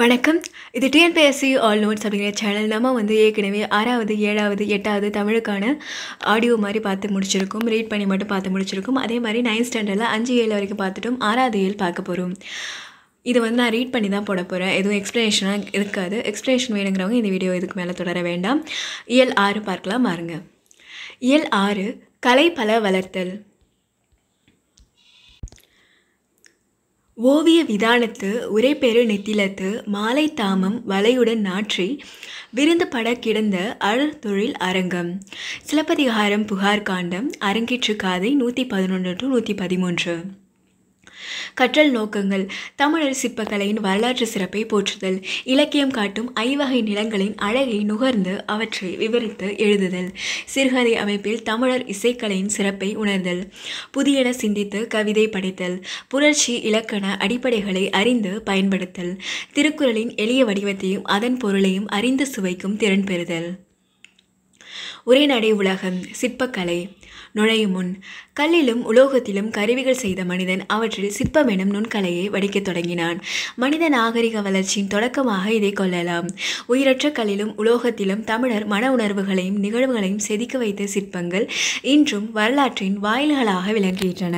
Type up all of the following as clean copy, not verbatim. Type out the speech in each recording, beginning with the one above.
வணக்கம். இது TNPSC all notes அப்படிங்கிற சேனல். நம்ம ஏற்கனவே 6வது, 7வது, 8வது தமிழுக்கான ஆடியோ மாதிரி பார்த்து முடிச்சிருக்கோம். ரீட் பண்ணி மட்டும் பார்த்து முடிச்சிருக்கோம். அதே மாதிரி 9th ஸ்டாண்டர்டில் 5, 7 வரைக்கும் பார்த்துட்டோம். 6வது 7 பார்க்க போகிறோம். இது நான் ரீட் பண்ணி தான் போட போகிறேன். எதுவும் எக்ஸ்ப்ளனேஷனாக இருக்காது. எக்ஸ்ப்ளனேஷன் வேணுங்கிறவங்க இந்த வீடியோ இதுக்கு மேலே தொடர வேண்டாம். இயல் 6 பார்க்கலாம் பாருங்க. இயல் 6 கலை பல வளர்த்தல். ஓவிய விதானத்து உரைப்பெரு நெத்திலத்து மாலை தாமம் வலையுடன் நாற்றி விருந்து பட கிடந்த அழற்தொழில் அரங்கம். சிலப்பதிகாரம் புகார் காண்டம் அரங்கேற்று காதை 111 to 113. கற்றல் நோக்கங்கள். தமிழர் சிற்பக்கலையின் வரலாற்று சிறப்பை போற்றுதல். இலக்கியம் காட்டும் ஐவகை நிலங்களின் அழகை நுகர்ந்து அவற்றை விவரித்து எழுதுதல். சிறுகதை அமைப்பில் தமிழர் இசைக்கலையின் சிறப்பை உணர்தல். புதியன சிந்தித்து கவிதை படைத்தல். புரட்சி இலக்கண அடிப்படைகளை அறிந்து பயன்படுத்தல். திருக்குறளின் எளிய வடிவத்தையும் அதன் பொருளையும் அறிந்து சுவைக்கும் திறன் பெறுதல். உரைநடை உலகம். சிற்பக்கலை. நுழையும் முன் கல்லிலும் உலோகத்திலும் கருவிகள் செய்த மனிதன் அவற்றில் சிற்பம் எனும் நுண்கலையை வடிக்கத் தொடங்கினான். மனித நாகரிக வளர்ச்சியின் தொடக்கமாக இதை கொள்ளலாம். உயிரற்ற கல்லிலும் உலோகத்திலும் தமிழர் மன உணர்வுகளையும் நிகழ்வுகளையும் செதுக்க வைத்த சிற்பங்கள் இன்றும் வரலாற்றின் வாயில்களாக விளங்குகின்றன.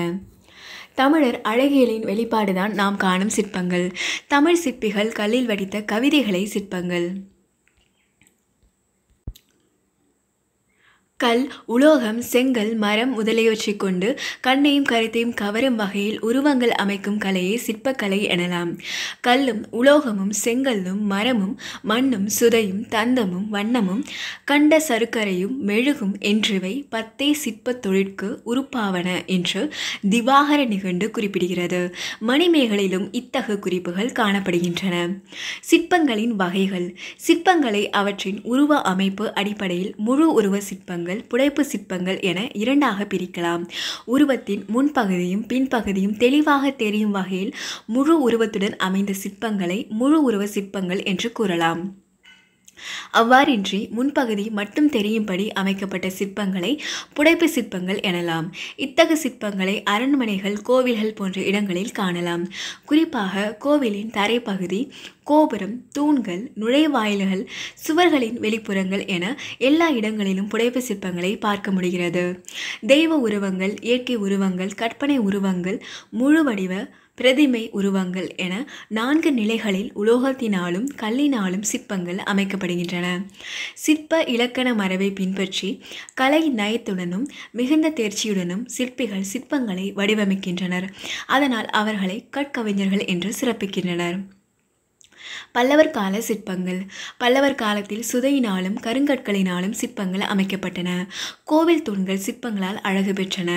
தமிழர் அழகியலின் வெளிப்பாடுதான் நாம் காணும் சிற்பங்கள். தமிழ் சிற்பிகள் கல்லில் வடித்த கவிதைகளை சிற்பங்கள். கல், உலோகம், செங்கல், மரம் முதலியவற்றை கொண்டு கண்ணையும் கருத்தையும் கவரும் வகையில் உருவங்கள் அமைக்கும் கலையை சிற்பக்கலை எனலாம். கல்லும் உலோகமும் செங்கல்லும் மரமும் மண்ணும் சுதையும் தந்தமும் வண்ணமும் கண்ட சருக்கரையும் மெழுகும் என்றிவை பத்தே சிற்பத் தொழிற்கு உறுப்பாவன என்று திவாகர நிகண்டு குறிப்பிடுகிறது. மணிமேகலையிலும் இத்தகு குறிப்புகள் காணப்படுகின்றன. சிற்பங்களின் வகைகள். சிற்பங்களை அவற்றின் உருவ அமைப்பு அடிப்படையில் முழு உருவ சிற்பங்கள், புடைப்பு சிற்பங்கள் என இரண்டாக பிரிக்கலாம். உருவத்தின் முன்பகுதியும் பின்பகுதியும் தெளிவாக தெரியும் வகையில் முழு உருவத்துடன் அமைந்த சிற்பங்களை முழு உருவ சிற்பங்கள் என்று கூறலாம். அவ்வாறின்றி முன்பகுதி மட்டும் தெரியும்படி அமைக்கப்பட்ட சிற்பங்களை புடைப்பு சிற்பங்கள் எனலாம். இத்தகு சிற்பங்களை அரண்மனைகள், கோவில்கள் போன்ற இடங்களில் காணலாம். குறிப்பாக கோவிலின் தரைப்பகுதி, கோபுரம், தூண்கள், நுழைவாயில்கள், சுவர்களின் வெளிப்புறங்கள் என எல்லா இடங்களிலும் புடைப்பு சிற்பங்களை பார்க்க முடிகிறது. தெய்வ உருவங்கள், இயற்கை உருவங்கள், கற்பனை உருவங்கள், முழு வடிவ பிரதிமை உருவங்கள் என 4 நிலைகளில் உலோகத்தினாலும் கல்லினாலும் சிற்பங்கள் அமைக்கப்படுகின்றன. சிற்ப இலக்கண மரபை பின்பற்றி கலை நயத்துடனும் மிகுந்த தேர்ச்சியுடனும் சிற்பிகள் சிற்பங்களை வடிவமைக்கின்றனர். அதனால் அவர்களை கற்கவிஞர்கள் என்று சிறப்பிக்கின்றனர். பல்லவர் கால சிற்பங்கள். பல்லவர் காலத்தில் சுதையினாலும் கருங்கற்களினாலும் சிற்பங்கள் அமைக்கப்பட்டன. கோவில் தூண்கள் சிற்பங்களால் அழகு பெற்றன.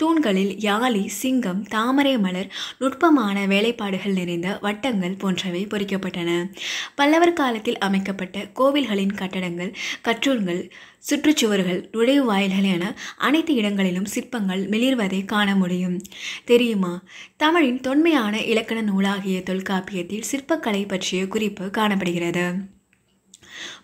தூண்களில் யாழி, சிங்கம், தாமரை மலர், நுட்பமான வேலைப்பாடுகள் நிறைந்த வட்டங்கள் போன்றவை பொறிக்கப்பட்டன. பல்லவர் காலத்தில் அமைக்கப்பட்ட கோவில்களின் கட்டடங்கள், கற்றூண்கள், சுற்றுச்சுவர்கள், நுழைவாயில்கள் என அனைத்து இடங்களிலும் சிற்பங்கள் மிளிர்வதை காண முடியும். தெரியுமா? தமிழின் தொன்மையான இலக்கண நூலாகிய தொல்காப்பியத்தில் சிற்பக்கலை பற்றிய குறிப்பு காணப்படுகிறது.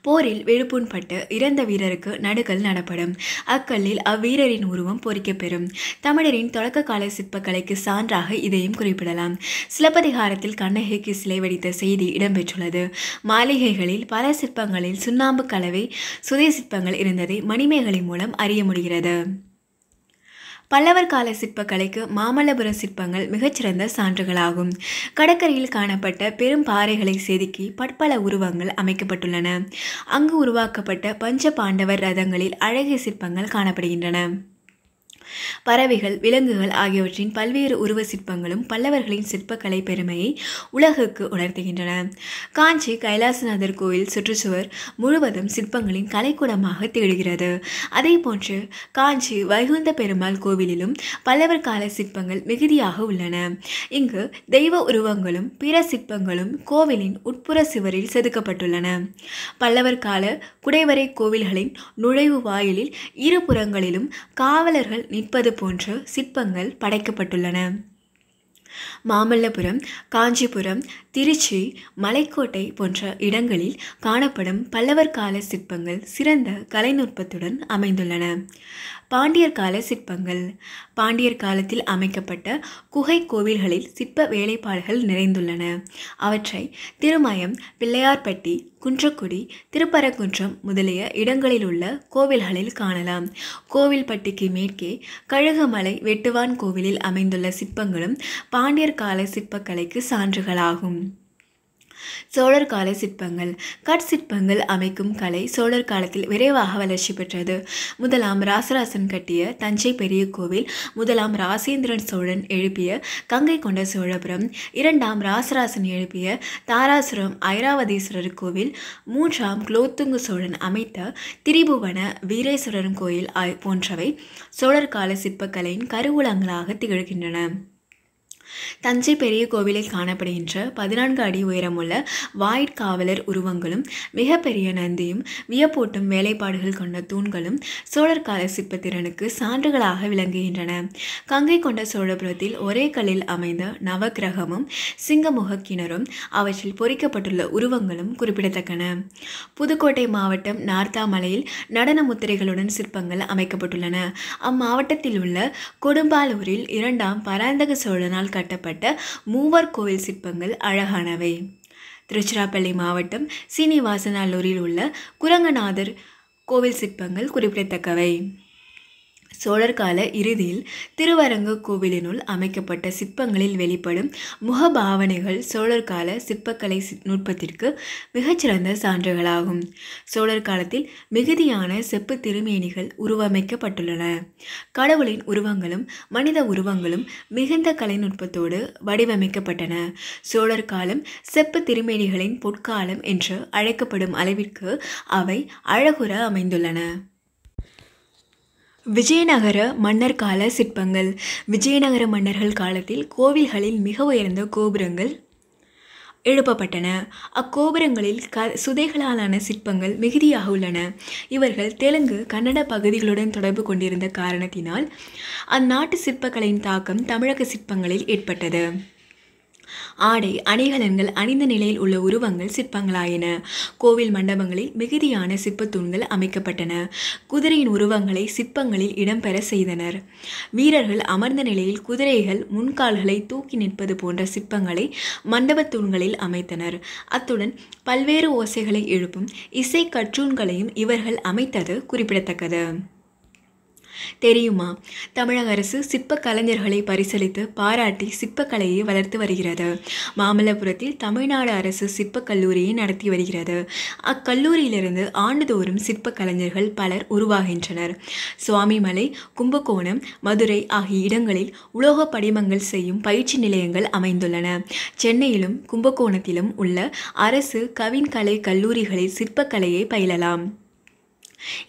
போரில் விழுப்புண்பட்டு இறந்த வீரருக்கு நடுகல் நடப்படும். அக்கல்லில் அவ்வீரரின் உருவம் பொறிக்கப்பெறும். தமிழரின் தொடக்க கால சிற்பக்கலைக்கு சான்றாக இதையும் குறிப்பிடலாம். சிலப்பதிகாரத்தில் கண்ணகிக்கு சிலை வடித்த செய்தி இடம்பெற்றுள்ளது. மாளிகைகளில் பல சிற்பங்களில் சுண்ணாம்பு கலவை சுதை சிற்பங்கள் இருந்ததை மணிமேகலை மூலம் அறிய முடிகிறது. பல்லவர் கால சிற்பக்கலைக்கு மாமல்லபுரம் சிற்பங்கள் மிகச்சிறந்த சான்றுகளாகும். கடற்கரையில் காணப்பட்ட பெரும் பாறைகளை செதுக்கி பற்பல உருவங்கள் அமைக்கப்பட்டுள்ளன. அங்கு உருவாக்கப்பட்ட பஞ்ச பாண்டவர் ரதங்களில் அழகிய சிற்பங்கள் காணப்படுகின்றன. பறவைகள், விலங்குகள் ஆகியவற்றின் பல்வேறு உருவ சிற்பங்களும் பல்லவர்களின் சிற்பக்கலை பெருமையை உலகுக்கு உணர்த்துகின்றன. காஞ்சி கைலாசநாதர் கோயில் சுற்றுச்சுவர் முழுவதும் சிற்பங்களின் கலைக்கூடமாக திகழ்கிறது. அதே போன்று காஞ்சி வைகுந்த பெருமாள் கோவிலிலும் பல்லவர் கால சிற்பங்கள் மிகுதியாக உள்ளன. இங்கு தெய்வ உருவங்களும் பிற சிற்பங்களும் கோவிலின் உட்புற சுவரில் செதுக்கப்பட்டுள்ளன. பல்லவர் கால குடைவரை கோவில்களின் நுழைவு வாயிலில் இருபுறங்களிலும் காவலர்கள் நிற்பது போன்ற சிற்பங்கள் படைக்கப்பட்டுள்ளன. மாமல்லபுரம், காஞ்சிபுரம், திருச்சி, மலைக்கோட்டை போன்ற இடங்களில் காணப்படும் பல்லவர் கால சிற்பங்கள் சிறந்த கலைநுட்பத்துடன் அமைந்துள்ளன. பாண்டியர் கால சிற்பங்கள். பாண்டியர் காலத்தில் அமைக்கப்பட்ட குகை கோவில்களில் சிற்ப வேலைப்பாடுகள் நிறைந்துள்ளன. அவற்றை திருமயம், பிள்ளையார்பட்டி, குன்றக்குடி, திருப்பரங்குன்றம் முதலிய இடங்களில் உள்ள கோவில்களில் காணலாம். கோவில்பட்டிக்கு மேற்கே கழுகுமலை வெட்டுவான் கோவிலில் அமைந்துள்ள சிற்பங்களும் பாண்டியர் கால சிற்பக்கலைக்கு சான்றுகளாகும். சோழர் கால சிற்பங்கள். கற்சிற்பங்கள் அமைக்கும் கலை சோழர் காலத்தில் விரைவாக வளர்ச்சி பெற்றது. முதலாம் ராசராசன் கட்டிய தஞ்சை பெரிய கோவில், முதலாம் ராசேந்திரன் சோழன் எழுப்பிய கங்கை கொண்ட சோழபுரம், இரண்டாம் ராசராசன் எழுப்பிய தாராசுரம் ஐராவதீஸ்வரர் கோவில், மூன்றாம் குலோத்துங்க சோழன் அமைத்த திரிபுவன வீரேஸ்வரர் கோயில் போன்றவை சோழர் கால சிற்பக்கலையின் கருவூலங்களாக திகழ்கின்றன. தஞ்சை பெரிய கோவிலில் காணப்படுகின்ற 14 அடி உயரமுள்ள வாயிற்காவலர் உருவங்களும் மிகப்பெரிய நந்தியும் வியப்பூட்டும் வேலைப்பாடுகள் கொண்ட தூண்களும் சோழர் கால சிற்பத்திறனுக்கு சான்றுகளாக விளங்குகின்றன. கங்கை கொண்ட சோழபுரத்தில் ஒரே கல்லில் அமைந்த நவக்கிரகமும் சிங்கமுக கிணறும் அவற்றில் பொறிக்கப்பட்டுள்ள உருவங்களும் குறிப்பிடத்தக்கன. புதுக்கோட்டை மாவட்டம் நார்த்தாமலையில் நடன முத்திரைகளுடன் சிற்பங்கள் அமைக்கப்பட்டுள்ளன. அம்மாவட்டத்தில் உள்ள கொடும்பாலூரில் 2ஆம் பராந்தக சோழனால் கட்டப்பட்ட மூவர் கோவில் சிற்பங்கள் அழகானவை. திருச்சிராப்பள்ளி மாவட்டம் சீனிவாசநல்லூரில் உள்ள குரங்கநாதர் கோவில் சிற்பங்கள் குறிப்பிடத்தக்கவை. சோழர் கால இறுதியில் திருவரங்க கோவிலினுள் அமைக்கப்பட்ட சிற்பங்களில் வெளிப்படும் முகபாவனைகள் சோழர் கால சிற்பக்கலை நுட்பத்திற்கு மிகச்சிறந்த சான்றுகளாகும். சோழர் காலத்தில் மிகுதியான செப்பு திருமேனிகள் உருவமைக்கப்பட்டுள்ளன. கடவுளின் உருவங்களும் மனித உருவங்களும் மிகுந்த கலைநுட்பத்தோடு வடிவமைக்கப்பட்டன. சோழர் காலம் செப்பு திருமேனிகளின் பொற்காலம் என்று அழைக்கப்படும் அளவிற்கு அவை அழகுற அமைந்துள்ளன. விஜயநகர மன்னர் கால சிற்பங்கள். விஜயநகர மன்னர்கள் காலத்தில் கோவில்களில் மிக உயர்ந்த கோபுரங்கள் எழுப்பப்பட்டன. அக்கோபுரங்களில் சுதைகளாலான சிற்பங்கள் மிகுதியாக உள்ளன. இவர்கள் தெலுங்கு, கன்னட பகுதிகளுடன் தொடர்பு கொண்டிருந்த காரணத்தினால் அந்நாட்டு சிற்பக்கலையின் தாக்கம் தமிழக சிற்பங்களில் ஏற்பட்டது. ஆடை அணிகலன்கள் அணிந்த நிலையில் உள்ள உருவங்கள் சிற்பங்களாயின. கோவில் மண்டபங்களில் மிகுதியான சிற்பத்தூண்கள் அமைக்கப்பட்டன. குதிரையின் உருவங்களை சிற்பங்களில் இடம்பெற செய்தனர். வீரர்கள் அமர்ந்த நிலையில் குதிரைகள் முன்கால்களை தூக்கி நிற்பது போன்ற சிற்பங்களை மண்டபத்தூண்களில் அமைத்தனர். அத்துடன் பல்வேறு ஓசைகளை எழுப்பும் இசை கற்றூன்களையும் இவர்கள் அமைத்தது குறிப்பிடத்தக்கது. தெரியுமா? தமிழக அரசு சிற்ப கலைஞர்களை பரிசளித்து பாராட்டி சிற்பக்கலையை வளர்த்து வருகிறது. மாமல்லபுரத்தில் தமிழ்நாடு அரசு சிற்பக் கல்லூரியை நடத்தி வருகிறது. அக்கல்லூரியிலிருந்து ஆண்டுதோறும் சிற்ப கலைஞர்கள் பலர் உருவாகின்றனர். சுவாமிமலை, கும்பகோணம், மதுரை ஆகிய இடங்களில் உலோக படிமங்கள் செய்யும் பயிற்சி நிலையங்கள் அமைந்துள்ளன. சென்னையிலும் கும்பகோணத்திலும் உள்ள அரசு கவின்கலை கல்லூரிகளில் சிற்பக்கலையை பயிலலாம்.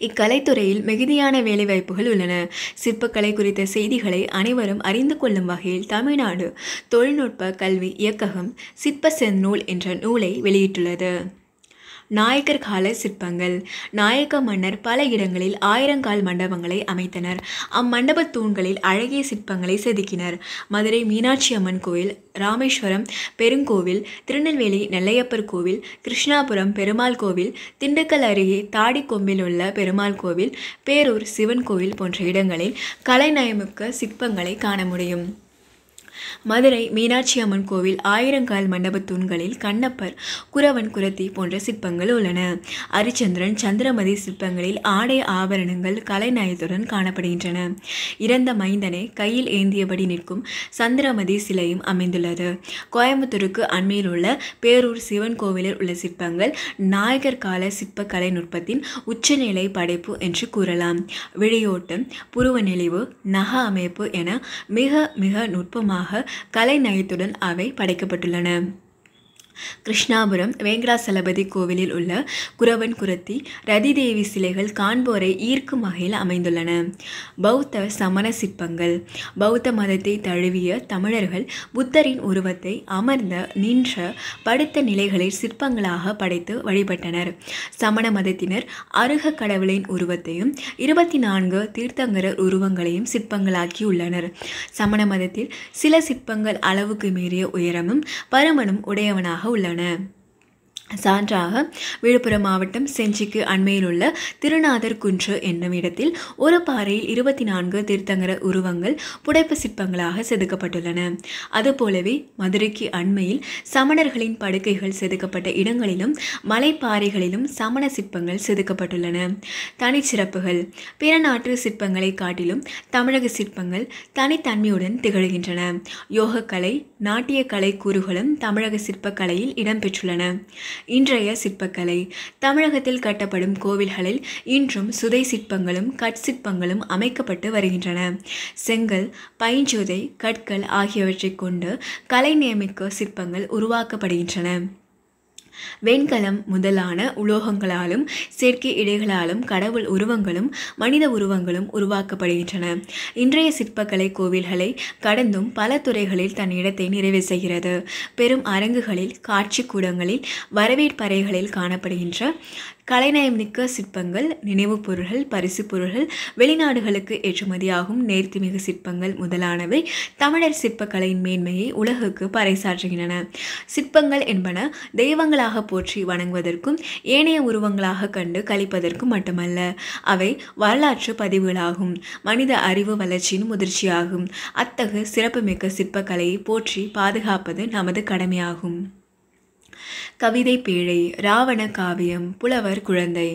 இக்கலைத்துறையில் மிகுதியான வேலைவாய்ப்புகள் உள்ளன. சிற்பக்கலை குறித்த செய்திகளை அனைவரும் அறிந்து கொள்ளும் வகையில் தமிழ்நாடு தொழில்நுட்ப கல்வி இயக்ககம் சிற்ப செந்நூல் என்ற நூலை வெளியிட்டுள்ளது. நாயக்கர் கால சிற்பங்கள். நாயக்க மன்னர் பல இடங்களில் 1000 கால் மண்டபங்களை அமைத்தனர். அம்மண்டப தூண்களில் அழகிய சிற்பங்களை செதுக்கினர். மதுரை மீனாட்சி அம்மன் கோயில், ராமேஸ்வரம் பெருங்கோவில், திருநெல்வேலி நெல்லையப்பர் கோவில், கிருஷ்ணாபுரம் பெருமாள் கோவில், திண்டுக்கல் அருகே தாடிக்கொம்பில் உள்ள பெருமாள் கோவில், பேரூர் சிவன் கோவில் போன்ற இடங்களில் கலைநயமிக்க சிற்பங்களை காண முடியும். மதுரை மீனாட்சி அம்மன் கோவில் 1000 கால் மண்டப தூண்களில் கண்ணப்பர், குறவன் குறத்தி போன்ற சிற்பங்கள் உள்ளன. அரிச்சந்திரன், சந்திரமதி சிற்பங்களில் ஆடை ஆபரணங்கள் கலைநயத்துடன் காணப்படுகின்றன. இறந்த மைந்தனை கையில் ஏந்தியபடி நிற்கும் சந்திரமதி சிலையும் அமைந்துள்ளது. கோயம்புத்தூருக்கு அண்மையில் உள்ள பேரூர் சிவன் கோவிலில் உள்ள சிற்பங்கள் நாயகர் கால சிற்ப கலைநுட்பத்தின் உச்சநிலை படைப்பு என்று கூறலாம். விழியோட்டம், புருவ நெளிவு, நக அமைப்பு என மிக மிக நுட்பமாக கலை நயத்துடன் அவை படைக்கப்பட்டுள்ளன. கிருஷ்ணாபுரம் வேங்கடாசலபதி கோவிலில் உள்ள குரவன் குரத்தி ரதிதேவி சிலைகள் காண்போரை ஈர்க்கும் வகையில் அமைந்துள்ளன. பௌத்த சமண சிற்பங்கள். பௌத்த மதத்தை தழுவிய தமிழர்கள் புத்தரின் உருவத்தை அமர்ந்த, நின்ற, படுத்த நிலைகளில் சிற்பங்களாக படைத்து வழிபட்டனர். சமண மதத்தினர் அருக கடவுளின் உருவத்தையும் 24 தீர்த்தங்கரர் உருவங்களையும் சிற்பங்களாக்கியுள்ளனர். சமண மதத்தில் சில சிற்பங்கள் அளவுக்கு மீறிய உயரமும் பருமனும் உடையவனாக உள்ளன. சான்றாக விழுப்புரம் மாவட்டம் செஞ்சிக்கு அண்மையில் உள்ள திருநாதர் குன்று என்னும் இடத்தில் ஒரு பாறையில் 24 தீர்த்தங்கர உருவங்கள் புடைப்பு சிற்பங்களாக செதுக்கப்பட்டுள்ளன. அதுபோலவே மதுரைக்கு அண்மையில் சமணர்களின் படுக்கைகள் செதுக்கப்பட்ட இடங்களிலும் மலைப்பாறைகளிலும் சமண சிற்பங்கள் செதுக்கப்பட்டுள்ளன. தனிச்சிறப்புகள். பிற நாட்டு சிற்பங்களை காட்டிலும் தமிழக சிற்பங்கள் தனித்தன்மையுடன் திகழ்கின்றன. யோகக்கலை, நாட்டிய கலை கூறுகளும் தமிழக சிற்பக்கலையில் இடம்பெற்றுள்ளன. இன்றைய சிற்பக்கலை. தமிழகத்தில் கட்டப்படும் கோவில்களில் இன்றும் சுதை சிற்பங்களும் கற்சிற்பங்களும் அமைக்கப்பட்டு வருகின்றன. செங்கல், பைஞ்சுதை, கற்கள் ஆகியவற்றை கொண்டு கலை நியமிக்க சிற்பங்கள் உருவாக்கப்படுகின்றன. வெண்கலம் முதலான உலோகங்களாலும் செயற்கை இடைகளாலும் கடவுள் உருவங்களும் மனித உருவங்களும் உருவாக்கப்படுகின்றன. இன்றைய சிற்பக்கலை கோவில்களை கடந்தும் பல துறைகளில் தன் இடத்தை நிறைவு செய்கிறது. பெரும் அரங்குகளில், காட்சி கூடங்களில், வரவேற்பறைகளில் காணப்படுகின்ற கலைநயமிக்க சிற்பங்கள், நினைவு பொருள்கள், பரிசு பொருள்கள், வெளிநாடுகளுக்கு ஏற்றுமதியாகும் நேர்த்திமிகு சிற்பங்கள் முதலானவை தமிழர் சிற்பக்கலையின் மேன்மையை உலகுக்கு பறைசாற்றுகின்றன. சிற்பங்கள் என்பன தெய்வங்களாக போற்றி வணங்குவதற்கும் ஏனைய உருவங்களாக கண்டு கழிப்பதற்கும் மட்டுமல்ல, அவை வரலாற்று பதிவுகளாகும், மனித அறிவு வளர்ச்சியின் முதிர்ச்சியாகும். அத்தகு சிறப்புமிக்க சிற்பக்கலையை போற்றி பாதுகாப்பது நமது கடமையாகும். கவிதை பேழை. ராவண காவியம். புலவர் குழந்தை.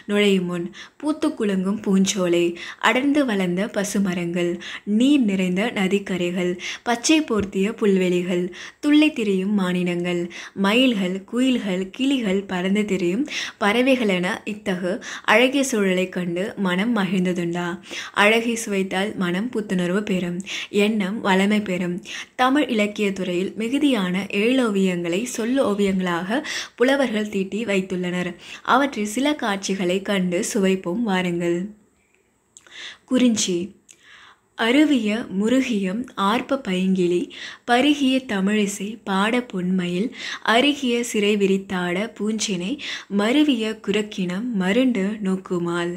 நுழையும் முன். பூத்து குலுங்கும் பூஞ்சோலை, அடர்ந்து வளர்ந்த பசுமரங்கள், நீர் நிறைந்த நதிக்கரைகள், பச்சை போர்த்திய புல்வெளிகள், துள்ளி திரியும் மானினங்கள், மயில்கள், குயில்கள், கிளிகள், பறந்து திரியும் பறவைகள் என இத்தகு அழகிய சூழலை கண்டு மனம் மகிழ்ந்ததுண்டா? அழகை சுவைத்தால் மனம் புத்துணர்வு பெறும், எண்ணம் வளமை பெறும். தமிழ் இலக்கிய துறையில் மிகுதியான ஏழோவியங்களை சொல்லு ஓவியங்களாக புலவர்கள் தீட்டி வைத்துள்ளனர். அவற்றில் சில காட்சிகளை கண்டு சுவைப்போம் வாருங்கள். குறிஞ்சி. அருவிய முருகியம் ஆர்ப்ப பைங்கிளி, பருகிய தமிழிசை பாட பொன்மயில், அருகிய சிறை விரித்தாட பூஞ்சினை, மருவிய குரக்கினம் மருண்டு நோக்குமால்.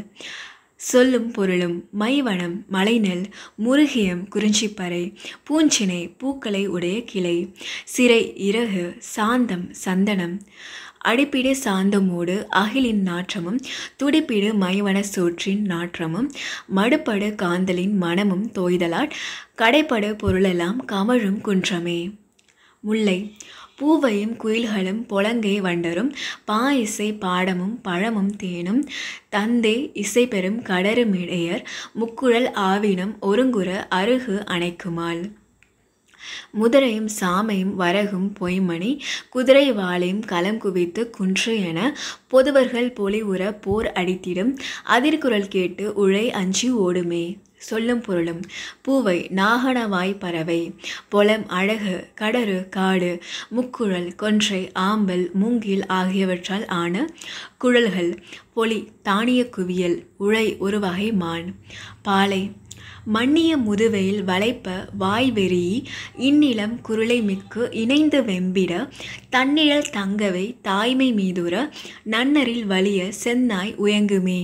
சொல்லும் பொருளும். மைவனம் மலைநெல், முருகியம் குறிஞ்சிப்பறை, பூஞ்சினை பூக்களை உடைய கிளை, சிறை இறகு, சாந்தம் சந்தனம், அடிப்பிடு சாந்தமோடு அகிலின் நாற்றமும், துடிப்பிடு மைவன சோற்றின் நாற்றமும், மடுப்படு காந்தலின் மனமும் தோய்தலாட், கடைப்படு பொருளெல்லாம் கமழும் குன்றமே. முல்லை. பூவையும் குயில்களும் பொலங்கை வண்டரும், பாயிசை பாடமும் பழமும் தேனும், தந்தே இசை பெறும் கடருமிடையர், முக்குழல் ஆவினம் ஒருங்குற அருகு அணைக்குமால். முதிரையும் சாமையும் வரகும் பொய்மணி, குதிரை வாளையும் களம் குவித்து குன்று என, பொதுவர்கள் பொலிவுற போர் அடித்திடும், அதிர்குரல் கேட்டு உழை அஞ்சி ஓடுமே. சொல்லும் பொருளும். பூவை நாகனவாய் பறவை, பொலம் அழகு, கடறு காடு, முக்குழல் கொன்றை ஆம்பல் மூங்கில் ஆகியவற்றால் ஆன குழல்கள், பொலி தானிய குவியல், உழை ஒரு வகை மான். பாலை. மன்னிய முதுவையில் வளைப்ப வாய்வெறி, இந்நிலம் குருளை மிக்கு இணைந்து வெம்பிட, தன்னிழல் தங்கவை தாய்மை மீதுற, நன்னரில் வலிய செந்நாய் உயங்குமே.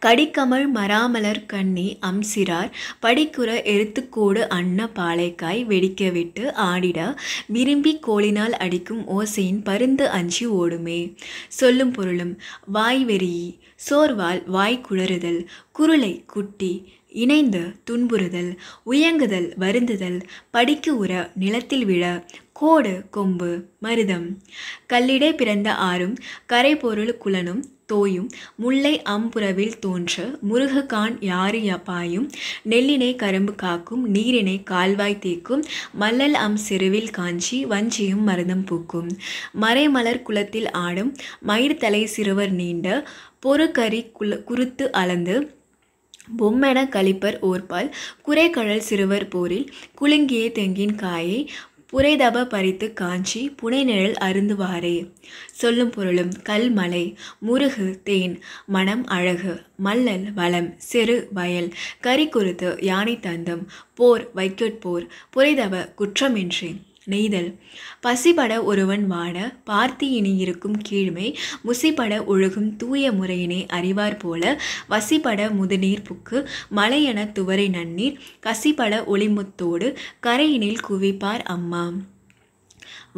கடிக்கமழ் மராமலர் கண்ணி அம்சிரார், படிக்குற எருத்துக்கோடு அன்ன பாலைக்காய் வெடிக்க விட்டு ஆடிட, விரும்பி கோலினால் அடிக்கும் ஓசையின் பருந்து அஞ்சி ஓடுமே. சொல்லும் பொருளும். வாய்வெறி சோர்வால் வாய் குளறுதல், குருளை குட்டி, இணைந்து துன்புறுதல், உயங்குதல் வருந்துதல், படிக்கு உற நிலத்தில் விழ, கோடு கொம்பு மருதம். கல்லிடை பிறந்த ஆறும் கரை பொருள் குலனும் தோயும், முல்லை அம்புறவில் தோன்ற முருககான் யாறு பாயும், நெல்லினை கரும்பு காக்கும், நீரினை கால்வாய் தேக்கும், மல்லல் செருவில் காஞ்சி வஞ்சியும் மருதம் பூக்கும். மறைமலர் குளத்தில் ஆடும் மயிர் தலை சிறுவர் நீண்ட, பொறுகரி குருத்து அளந்து, பொம்மென கழிப்பர் ஓர்பால், குறைகழல் சிறுவர் போரில், குலுங்கிய தெங்கின் காயை, புரைதப பறித்து காஞ்சி புனைநிழல் அருந்துவாரே. சொல்லும் பொருளும் கல்மலை, முருகு தேன், மணம் அழகு, மல்லல் வளம், செரு வயல், கரிக்குருத்து யானை தந்தம், போர் வைக்கோற்போர், புரைதப குற்றமின்றி, நெய்தல் பசிபட ஒருவன் வாட பார்த்தி இனி இருக்கும் கீழ்மை, முசிபட ஒழுகும் தூய முறையினை அறிவார் போல, வசிபட முதுநீர் புக்கு மலையென துவரை நன்னீர், கசிபட ஒளிமுத்தோடு கரையினில் குவிப்பார் அம்மா.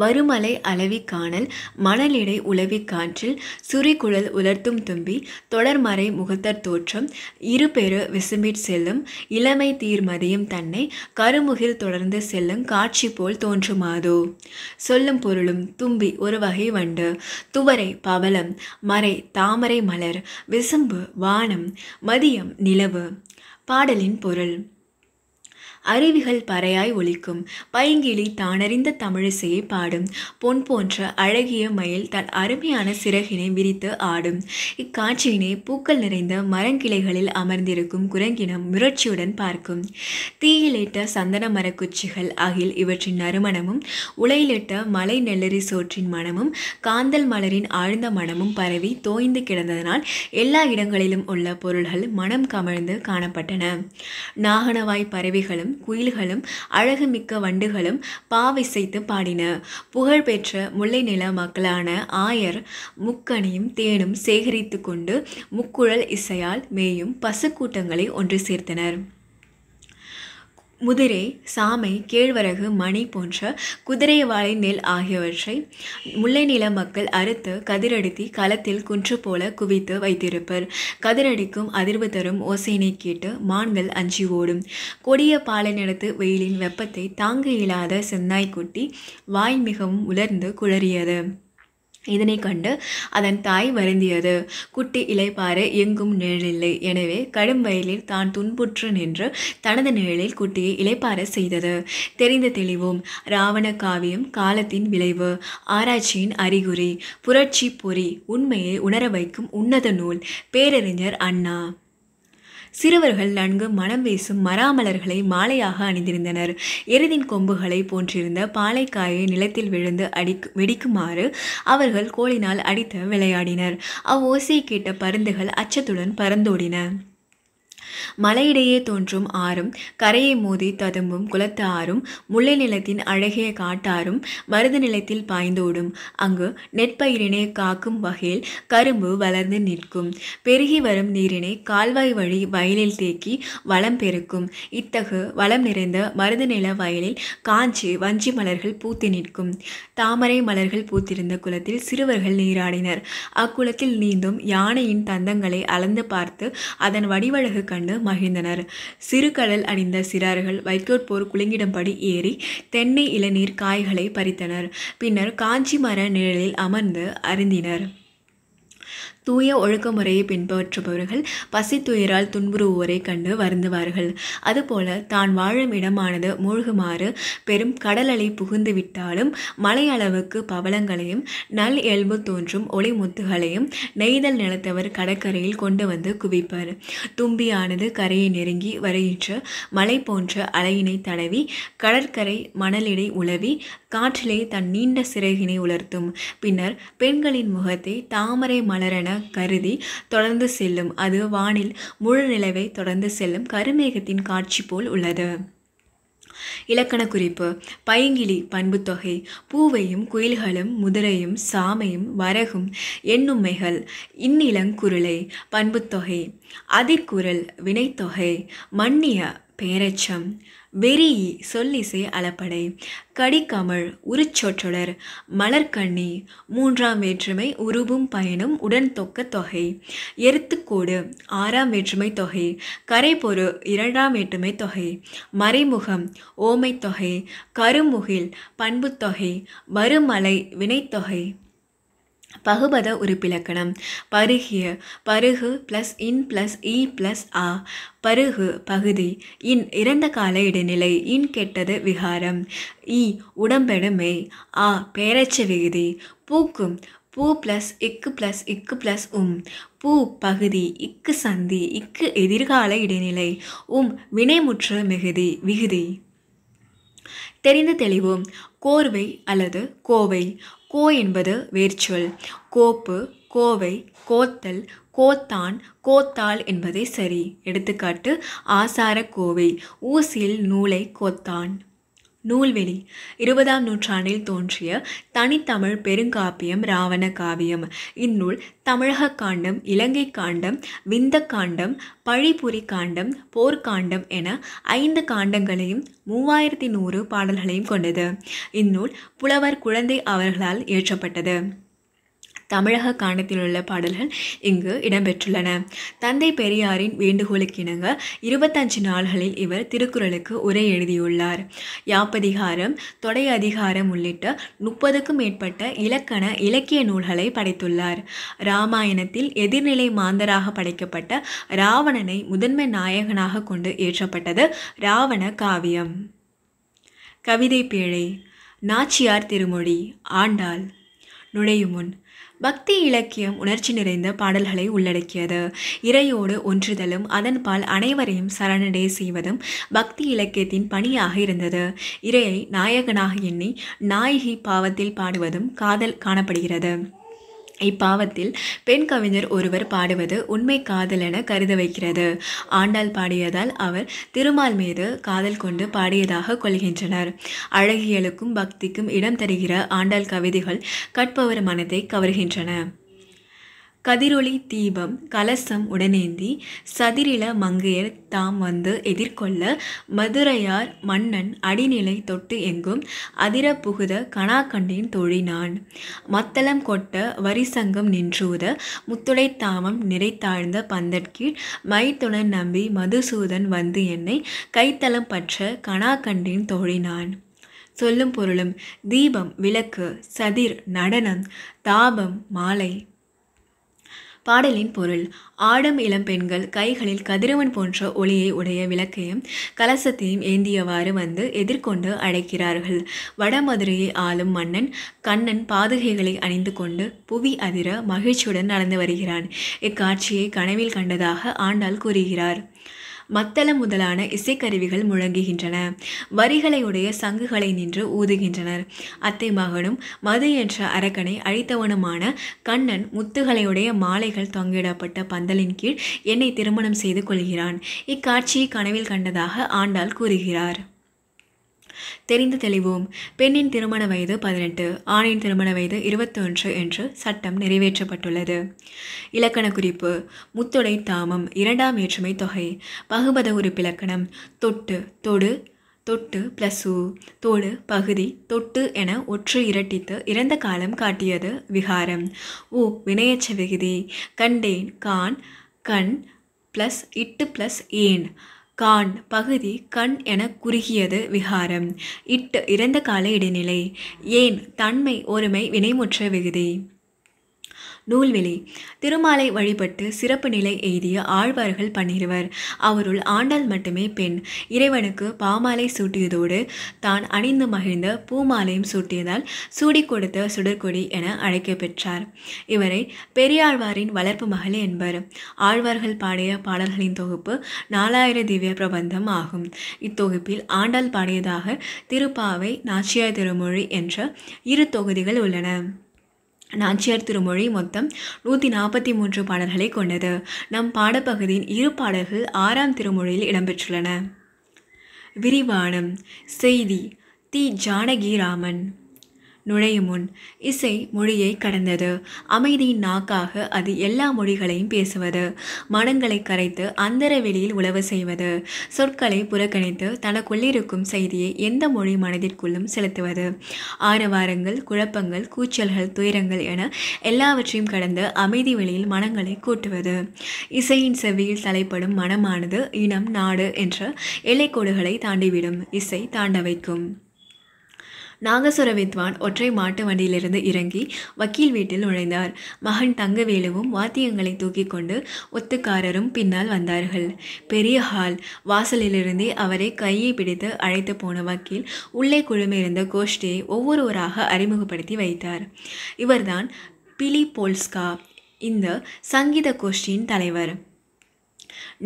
வருமலை அளவி காணல் மணலிடை உளவி காற்றில், சுரிகுழல் உலர்த்தும் தும்பி தொடர்மறை முகத்தர் தோற்றம், இருபெரு விசும்பிற் செல்லும் இளமை தீர்மதியும் தன்னை, கருமுகில் தொடர்ந்து செல்லும் காட்சி போல் தோன்றுமாதோ. சொல்லும் பொருளும் தும்பி ஒரு வகை வண்டு, துவரை பவளம், மறை தாமரை மலர், விசும்பு வானம், மதியம் நிலவு. பாடலின் பொருள். அருவிகள் பறையாய் ஒலிக்கும், பைங்கிளி தானறிந்த தமிழிசையை பாடும், பொன் போன்ற அழகிய மயில் தன் அருமையான சிறகினை விரித்து ஆடும். இக்காட்சியினை பூக்கள் நிறைந்த மரங்கிளைகளில் அமர்ந்திருக்கும் குரங்கினம் முயற்சியுடன் பார்க்கும். தீயிலிட்ட சந்தன மரக்குச்சிகள் அகில் இவற்றின் நறுமணமும், உலையிலிட்ட மலை நெல்லரி சோற்றின் மணமும், காந்தல் மலரின் ஆழ்ந்த மணமும் பரவி தோய்ந்து கிடந்ததனால் எல்லா இடங்களிலும் உள்ள பொருள்கள் மனம் கமழ்ந்து காணப்பட்டன. நாகனவாய் பறவைகளும் குயில்களும் அழகுமிக்க வண்டுகளும் பாவிசைத்து பாடின. புகழ்பெற்ற முல்லை நில மக்களான ஆயர் முக்கனியும் தேனும் சேகரித்து கொண்டு முக்குழல் இசையால் மேயும் பசுக்கூட்டங்களை ஒன்று சேர்த்தனர். முதிரை, சாமை, கேழ்வரகு, மணி போன்ற குதிரை வாழை நெல் ஆகியவற்றை முல்லை நில மக்கள் அறுத்து கதிரடித்தி களத்தில் குன்று போல குவித்து வைத்திருப்பர். கதிரடிக்கும் அதிர்வு தரும் ஓசையினை கேட்டு மான்கள் அஞ்சி ஓடும். கொடிய பாலை நிலத்து வெயிலின் வெப்பத்தை தாங்க இயலாத செந்நாய்க்குட்டி வாய் மிகவும் உலர்ந்து குளறியது. இதனை கண்டு அதன் தாய் வருந்தியது. குட்டி இளைப்பாற எங்கும் நிழலில்லை. எனவே கடும் வயலில் தான் துன்புற்று நின்று தனது நிழலில் குட்டியை இளைப்பாற செய்தது. தெரிந்து தெளிவோம். ராவண காவியம் காலத்தின் விளைவு, ஆராய்ச்சியின் அறிகுறி, புரட்சி பொறி, உண்மையை உணர வைக்கும் உன்னத நூல். பேரறிஞர் அண்ணா. சிறுவர்கள் நன்கு மனம் வீசும் மராமலர்களை மாலையாக அணிந்திருந்தனர். எருதின் கொம்புகளை போன்றிருந்த பாலைக்காயை நிலத்தில் விழுந்து வெடிக்குமாறு அவர்கள் கோலினால் அடித்து விளையாடினர். அவ்வோசையை கேட்ட பருந்துகள் அச்சத்துடன் பறந்தோடின. மலையிடையே தோன்றும் ஆறும், கரையை மோதி ததும்பும் குளத்து ஆறும், முல்லை நிலத்தின் அழகிய காட்டாறும் மருது நிலத்தில் பாய்ந்தோடும். அங்கு நெற்பயிரினை காக்கும் வகையில் கரும்பு வளர்ந்து நிற்கும். பெருகி வரும் நீரினை கால்வாய் வழி வயலில் தேக்கி வளம் பெருக்கும். இத்தகு வளம் நிறைந்த மருது நில வயலில் காஞ்சி வஞ்சி மலர்கள் பூத்து நிற்கும். தாமரை மலர்கள் பூத்திருந்த குளத்தில் சிறுவர்கள் நீராடினர். அக்குளத்தில் நீந்தும் யானையின் தந்தங்களை அளந்து பார்த்து அதன் வடிவழகு கண்டு மகிழ்ந்தனர். சிறுகடல் அணிந்த சிறார்கள் வைக்கோற்போர் குலுங்கிடும்படி ஏறி தென்னை இளநீர் காய்களை பறித்தனர். பின்னர் காஞ்சி மர நிழலில் அமர்ந்து அருந்தினர். தூய ஒழுக்கமுறையை பின்பற்றுபவர்கள் பசி துயரால் துன்புறுவோரை கண்டு வருந்துவார்கள். அதுபோல தான் வாழும் இடமானது மூழ்குமாறு பெரும் கடலலை புகுந்து விட்டாலும் மலை அளவுக்கு பவளங்களையும் நல் இயல்பு தோன்றும் ஒளி முத்துகளையும் நெய்தல் நிலத்தவர் கடற்கரையில் கொண்டு வந்து குவிப்பர். தும்பியானது கரையை நெருங்கி வருகின்ற மலை போன்ற அலையினை தடவி கடற்கரை மணலிடை உலவி காற்றிலே தன் நீண்ட சிறகினை உலர்த்தும். பின்னர் பெண்களின் முகத்தை தாமரை மலரென கருதி தொடர்ந்து செல்லும். அது வானில் முழு நிலவை தொடர்ந்து செல்லும் கருமேகத்தின் காட்சி போல் உள்ளது. இலக்கண குறிப்பு. பைங்கிளி பண்புத்தொகை. பூவையும் குயில்களும் முதிரையும் சாமையும் வரகும் எண்ணும்மைகள். இந்நிலங்குருளை பண்புத்தொகை. அதிர்குரல் வினைத்தொகை. மன்னிய பேரச்சம். வெறியி சொல்லிசை அளப்படை. கடிக்கமழ் உரிச்சொற்றொடர். மலர்கண்ணி மூன்றாம் வேற்றுமை உருவும் பயனும் உடன் தொக்க தொகை. எருத்துக்கோடு ஆறாம் வேற்றுமை தொகை. கரைபொரு இரண்டாம் வேற்றுமை தொகை. மறைமுகம் ஓமை தொகை. கருமுகில் பண்புத்தொகை. வருமலை வினைத்தொகை. பகுபத உறுப்பிலக்கணம். பருகிய பருகு ப்ளஸ் இன் ப்ளஸ் இ ப்ளஸ் ஆ. பருகு பகுதி. இன் இறந்த கால இடைநிலை. இன் கெட்டது விகாரம். இ உடம்பெடுமை. ஆ பேரச்ச விகுதி. பூக்கும் பூ ப்ளஸ் இக்கு ப்ளஸ் பூ பகுதி. இக்கு சந்தி. இக்கு எதிர்கால இடைநிலை. வினைமுற்று மிகுதி விகுதி. தெரிந்து தெளிவோம். கோர்வை அல்லது கோவை. கோ என்பது வேர்ச்சொல். கோப்பு, கோவை, கோத்தல், கோத்தான், கோத்தாள் என்பதே சரி. எடுத்துக்காட்டு: ஆசார கோவை, ஊசியில் நூலை கோத்தான். நூல்வெளி. 20ஆம் நூற்றாண்டில் தோன்றிய தனித்தமிழ் பெருங்காப்பியம் ராவண காவியம். இந்நூல் தமிழக காண்டம், இலங்கை காண்டம், விந்த காண்டம், பழிபுரி காண்டம், போர்க்காண்டம் என 5 காண்டங்களையும் 3100 பாடல்களையும் கொண்டது. இந்நூல் புலவர் குழந்தை அவர்களால் இயற்றப்பட்டது. தமிழக காண்டத்தில் உள்ள பாடல்கள் இங்கு இடம்பெற்றுள்ளன. தந்தை பெரியாரின் வேண்டுகோளுக்கிணங்க 25 நாள்களில் இவர் திருக்குறளுக்கு உரை எழுதியுள்ளார். யாப்பதிகாரம், தொடை அதிகாரம் உள்ளிட்ட 30க்கும் மேற்பட்ட இலக்கண இலக்கிய நூல்களை படைத்துள்ளார். இராமாயணத்தில் எதிர்நிலை மாந்தராக படைக்கப்பட்ட ராவணனை முதன்மை நாயகனாக கொண்டு இயற்றப்பட்டது ராவண காவியம். கவிதை பேழை. நாச்சியார் திருமொழி. ஆண்டாள். நுழையுமுன். பக்தி இலக்கியம் உணர்ச்சி நிறைந்த பாடல்களை உள்ளடக்கியது. இறையோடு ஒன்றுதலும் அதன்பால் அனைவரையும் சரணடைய செய்வதும் பக்தி இலக்கியத்தின் பணியாக இருந்தது. இறையை நாயகனாக எண்ணி நாயகி பாவத்தில் பாடுவதும் காதல் காணப்படுகிறது. இப்பாவத்தில் பெண் கவிஞர் ஒருவர் பாடுவது உண்மை காதல் என கருத வைக்கிறது. ஆண்டாள் பாடியதால் அவர் திருமால் மீது காதல் கொண்டு பாடியதாக கொள்கின்றனர். அழகியலுக்கும் பக்திக்கும் இடம் தருகிற ஆண்டாள் கவிதைகள் கற்பவர் மனதை கவர்கின்றன. கதிரொளி தீபம் கலசம் உடனேந்தி சதிரில மங்கையர் தாம் வந்து எதிர்கொள்ள மதுரையார் மன்னன் அடிநிலை தொட்டு எங்கும் அதிர புகுத கனா கண்டேன் தோழினான். மத்தளம் கொட்ட வரிசங்கம் நின்றூத முத்துடை தாமம் நிறைத்தாழ்ந்த பந்தற்கீழ் மைத்துணன் நம்பி மதுசூதன் வந்து என்னை கைத்தளம் பற்ற கனா கண்டேன் தோழினான். சொல்லும் பொருளும். தீபம் விளக்கு, சதிர் நடனம், தாபம் மாலை. பாடலின் பொருள். ஆடும் இளம்பெண்கள் கைகளில் கதிரவன் போன்ற ஒளியை உடைய விளக்கையும் கலசத்தையும் ஏந்தியவாறு வந்து எதிர்கொண்டு அழைக்கிறார்கள். வடமதுரையை ஆளும் மன்னன் கண்ணன் பாதுகைகளை அணிந்து கொண்டு புவி அதிர மகிழ்ச்சியுடன் நடந்து வருகிறான். இக்காட்சியை கனவில் கண்டதாக ஆண்டாள் கூறுகிறார். மத்தளம் முதலான இசைக்கருவிகள் முழங்குகின்றன. வரிகளையுடைய சங்குகளை நின்று ஊதுகின்றனர். அத்தை மகனும் மது என்ற அரக்கனை அழித்தவனுமான கண்ணன் முத்துகளையுடைய மாலைகள் தொங்கிடப்பட்ட பந்தலின் கீழ் என்னை திருமணம் செய்து கொள்கிறான். இக்காட்சியை கனவில் கண்டதாக ஆண்டாள் கூறுகிறார். தெரிந்து தெளிவோம். பெண்ணின் திருமண வயது 18, ஆணின் திருமண வயது 21 என்று சட்டம் நிறைவேற்றப்பட்டுள்ளது. இலக்கண குறிப்பு. முத்தொடை தாமம் 2ஆம் வேற்றுமை தொகை. பகுபத உறுப்பிலக்கணம். தொட்டு தொடு தொட்டு பிளஸ் உ. தோடு பகுதி தொட்டு என ஒற்று இரட்டித்து இறந்த காலம் காட்டியது விகாரம். உ வினையச்ச விகுதி. கண்டேன் கான் கண் பிளஸ் இட்டு பிளஸ் ஏன். கான் பகுதி கண் என குறுகியது விகாரம். இட்டு இறந்த கால இடைநிலை. ஏன் தன்மை ஒருமை வினைமுற்ற விகுதி. நூல்வெளி. திருமாலை வழிபட்டு சிறப்பு நிலை எய்திய ஆழ்வார்கள் 12. அவருள் ஆண்டாள் மட்டுமே பெண். இறைவனுக்கு பாமாலை சூட்டியதோடு தான் அணிந்து மகிழ்ந்த பூமாலையும் சூட்டியதால் சூடி கொடுத்த சுடற்கொடி என அழைக்கப்பெற்றார். இவரை பெரியாழ்வாரின் வளர்ப்பு மகள் என்பர். ஆழ்வார்கள் பாடிய பாடல்களின் தொகுப்பு 4000 திவ்ய பிரபந்தம் ஆகும். இத்தொகுப்பில் ஆண்டாள் பாடியதாக திருப்பாவை, நாச்சியார் திருமொழி என்ற 2 தொகுதிகள் உள்ளன. நாச்சியார் திருமொழி மொத்தம் 143 பாடல்களை கொண்டது. நம் பாடப்பகுதியின் 2 பாடல்கள் 6ஆம் திருமொழியில் இடம்பெற்றுள்ளன. விரிவானம். செய்தி. தி. ஜானகிராமன். நுழையும் முன். இசை மொழியை கடந்தது. அமைதியின் நாக்காக அது எல்லா மொழிகளையும் பேசுவது. மனங்களை கரைத்து அந்தர வெளியில் உழவு செய்வது. சொற்களை புறக்கணித்து தனக்குள்ளிருக்கும் செய்தியை எந்த மொழி மனதிற்குள்ளும் செலுத்துவது. ஆரவாரங்கள், குழப்பங்கள், கூச்சல்கள், துயரங்கள் என எல்லாவற்றையும் கடந்த அமைதி வெளியில் மனங்களை கூட்டுவது. இசையின் செவ்வியில் தலைப்படும் மனமானது இனம், நாடு என்ற எல்லைக்கோடுகளை தாண்டிவிடும். இசை தாண்ட வைக்கும். நாகசுர வித்வான் ஒற்றை மாட்டு வண்டியிலிருந்து இறங்கி வக்கீல் வீட்டில் நுழைந்தார். மகன் தங்கவேலுவும் வாத்தியங்களை தூக்கி கொண்டு ஒத்துக்காரரும் பின்னால் வந்தார்கள். பெரிய ஹால். வாசலிலிருந்தே அவரை கையை பிடித்து அழைத்து போன வக்கீல் உள்ளே குழுமியிருந்த கோஷ்டியை ஒவ்வொருவராக அறிமுகப்படுத்தி வைத்தார். இவர்தான் பிலி போல்ஸ்கா, இந்த சங்கீத கோஷ்டியின் தலைவர்.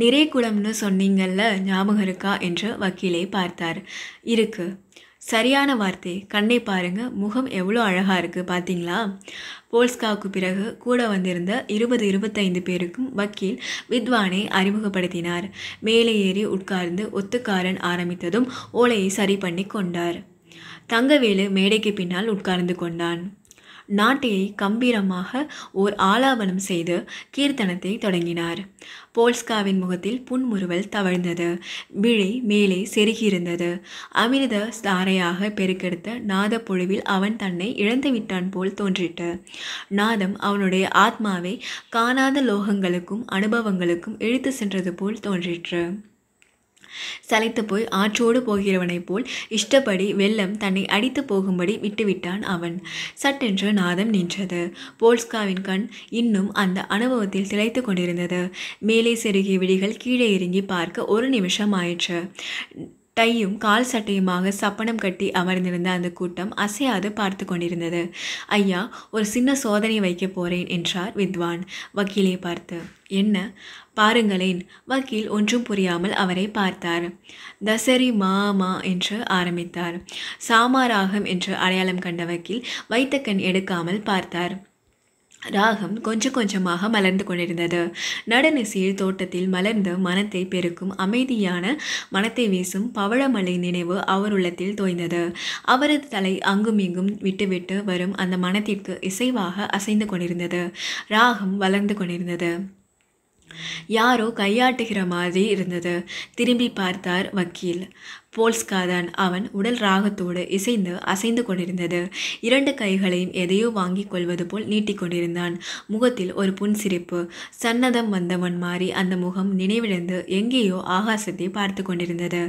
நிறைகுளம்னு சொன்னீங்கல்ல, ஞாபகம் இருக்கா என்று வக்கீலை பார்த்தார். இருக்கு. சரியான வார்த்தை. கண்ணை பாருங்க, முகம் எவ்வளோ அழகா இருக்கு பார்த்தீங்களா? போல்ஸ்காவுக்கு பிறகு கூட வந்திருந்த 20-25 பேருக்கும் வக்கீல் வித்வானை அறிமுகப்படுத்தினார். மேலே ஏறி உட்கார்ந்து ஒத்துக்காரன் ஆரம்பித்ததும் ஓலையை சரி பண்ணி கொண்டார். தங்கவேலு மேடைக்கு பின்னால் உட்கார்ந்து கொண்டான். நாட்டையை கம்பீரமாக ஓர் ஆலாபனம் செய்து கீர்த்தனத்தை தொடங்கினார். போல்ஸ்காவின் முகத்தில் புன்முறுவல் தவழ்ந்தது. விழி மேலே செருகியிருந்தது. அமிர்த தாரையாக பெருக்கெடுத்த நாத பொழிவில் அவன் தன்னை இழந்துவிட்டான் போல் தோன்றிட்டு. நாதம் அவனுடைய ஆத்மாவை காணாத லோகங்களுக்கும் அனுபவங்களுக்கும் இழுத்து சென்றது போல் தோன்றிற்று. சளைத்து போய் ஆற்றோடு போகிறவனைப் போல் இஷ்டப்படி வெள்ளம் தன்னை அடித்து போகும்படி விட்டுவிட்டான் அவன். சட்டென்று நாதம் நின்றது. போல்ஸ்காவின் கண் இன்னும் அந்த அனுபவத்தில் திளைத்து கொண்டிருந்தது. மேலே செருகிய விழிகள் கீழே இறங்கி பார்க்க 1 நிமிஷம் ஆயிற்று. டையும் கால் சட்டையுமாக சப்பனம் கட்டி அமர்ந்திருந்த அந்த கூட்டம் அசையாது பார்த்து கொண்டிருந்தது. ஐயா, ஒரு சின்ன சோதனை வைக்க போறேன் என்றார் வித்வான் வக்கீலை பார்த்து. என்ன? பாருங்களேன். வக்கீல் ஒன்றும் புரியாமல் அவரை பார்த்தார். தசரி மா என்று ஆரம்பித்தார். சாமாராகம் என்று அடையாளம் கண்ட வக்கீல் வைத்த கண் எடுக்காமல் பார்த்தார். ராகம் கொஞ்சம் கொஞ்சமாக மலர்ந்து கொண்டிருந்தது. நடுநிசையில் தோட்டத்தில் மலர்ந்த மனத்தை பெருக்கும் அமைதியான மனத்தை வீசும் பவழமலை நினைவு அவர் உள்ளத்தில் தோய்ந்தது. அவரது தலை அங்கும் இங்கும் விட்டுவிட்டு வரும் அந்த மனத்திற்கு இசைவாக அசைந்து கொண்டிருந்தது. ராகம் வளர்ந்து கொண்டிருந்தது. யாரோ கையாட்டுகிற மாதிரி இருந்தது. திரும்பி பார்த்தார் வக்கீல். போல்ஸ்காதான். அவன் உடல் ராகத்தோடு இசைந்து அசைந்து கொண்டிருந்தது. 2 கைகளையும் எதையோ வாங்கிக் கொள்வது போல் நீட்டிக்கொண்டிருந்தான். முகத்தில் ஒரு புன்சிரிப்பு. சன்னதம் வந்தவன் மாறி அந்த முகம் நினைவிழந்து எங்கேயோ ஆகாசத்தை பார்த்து கொண்டிருந்தது.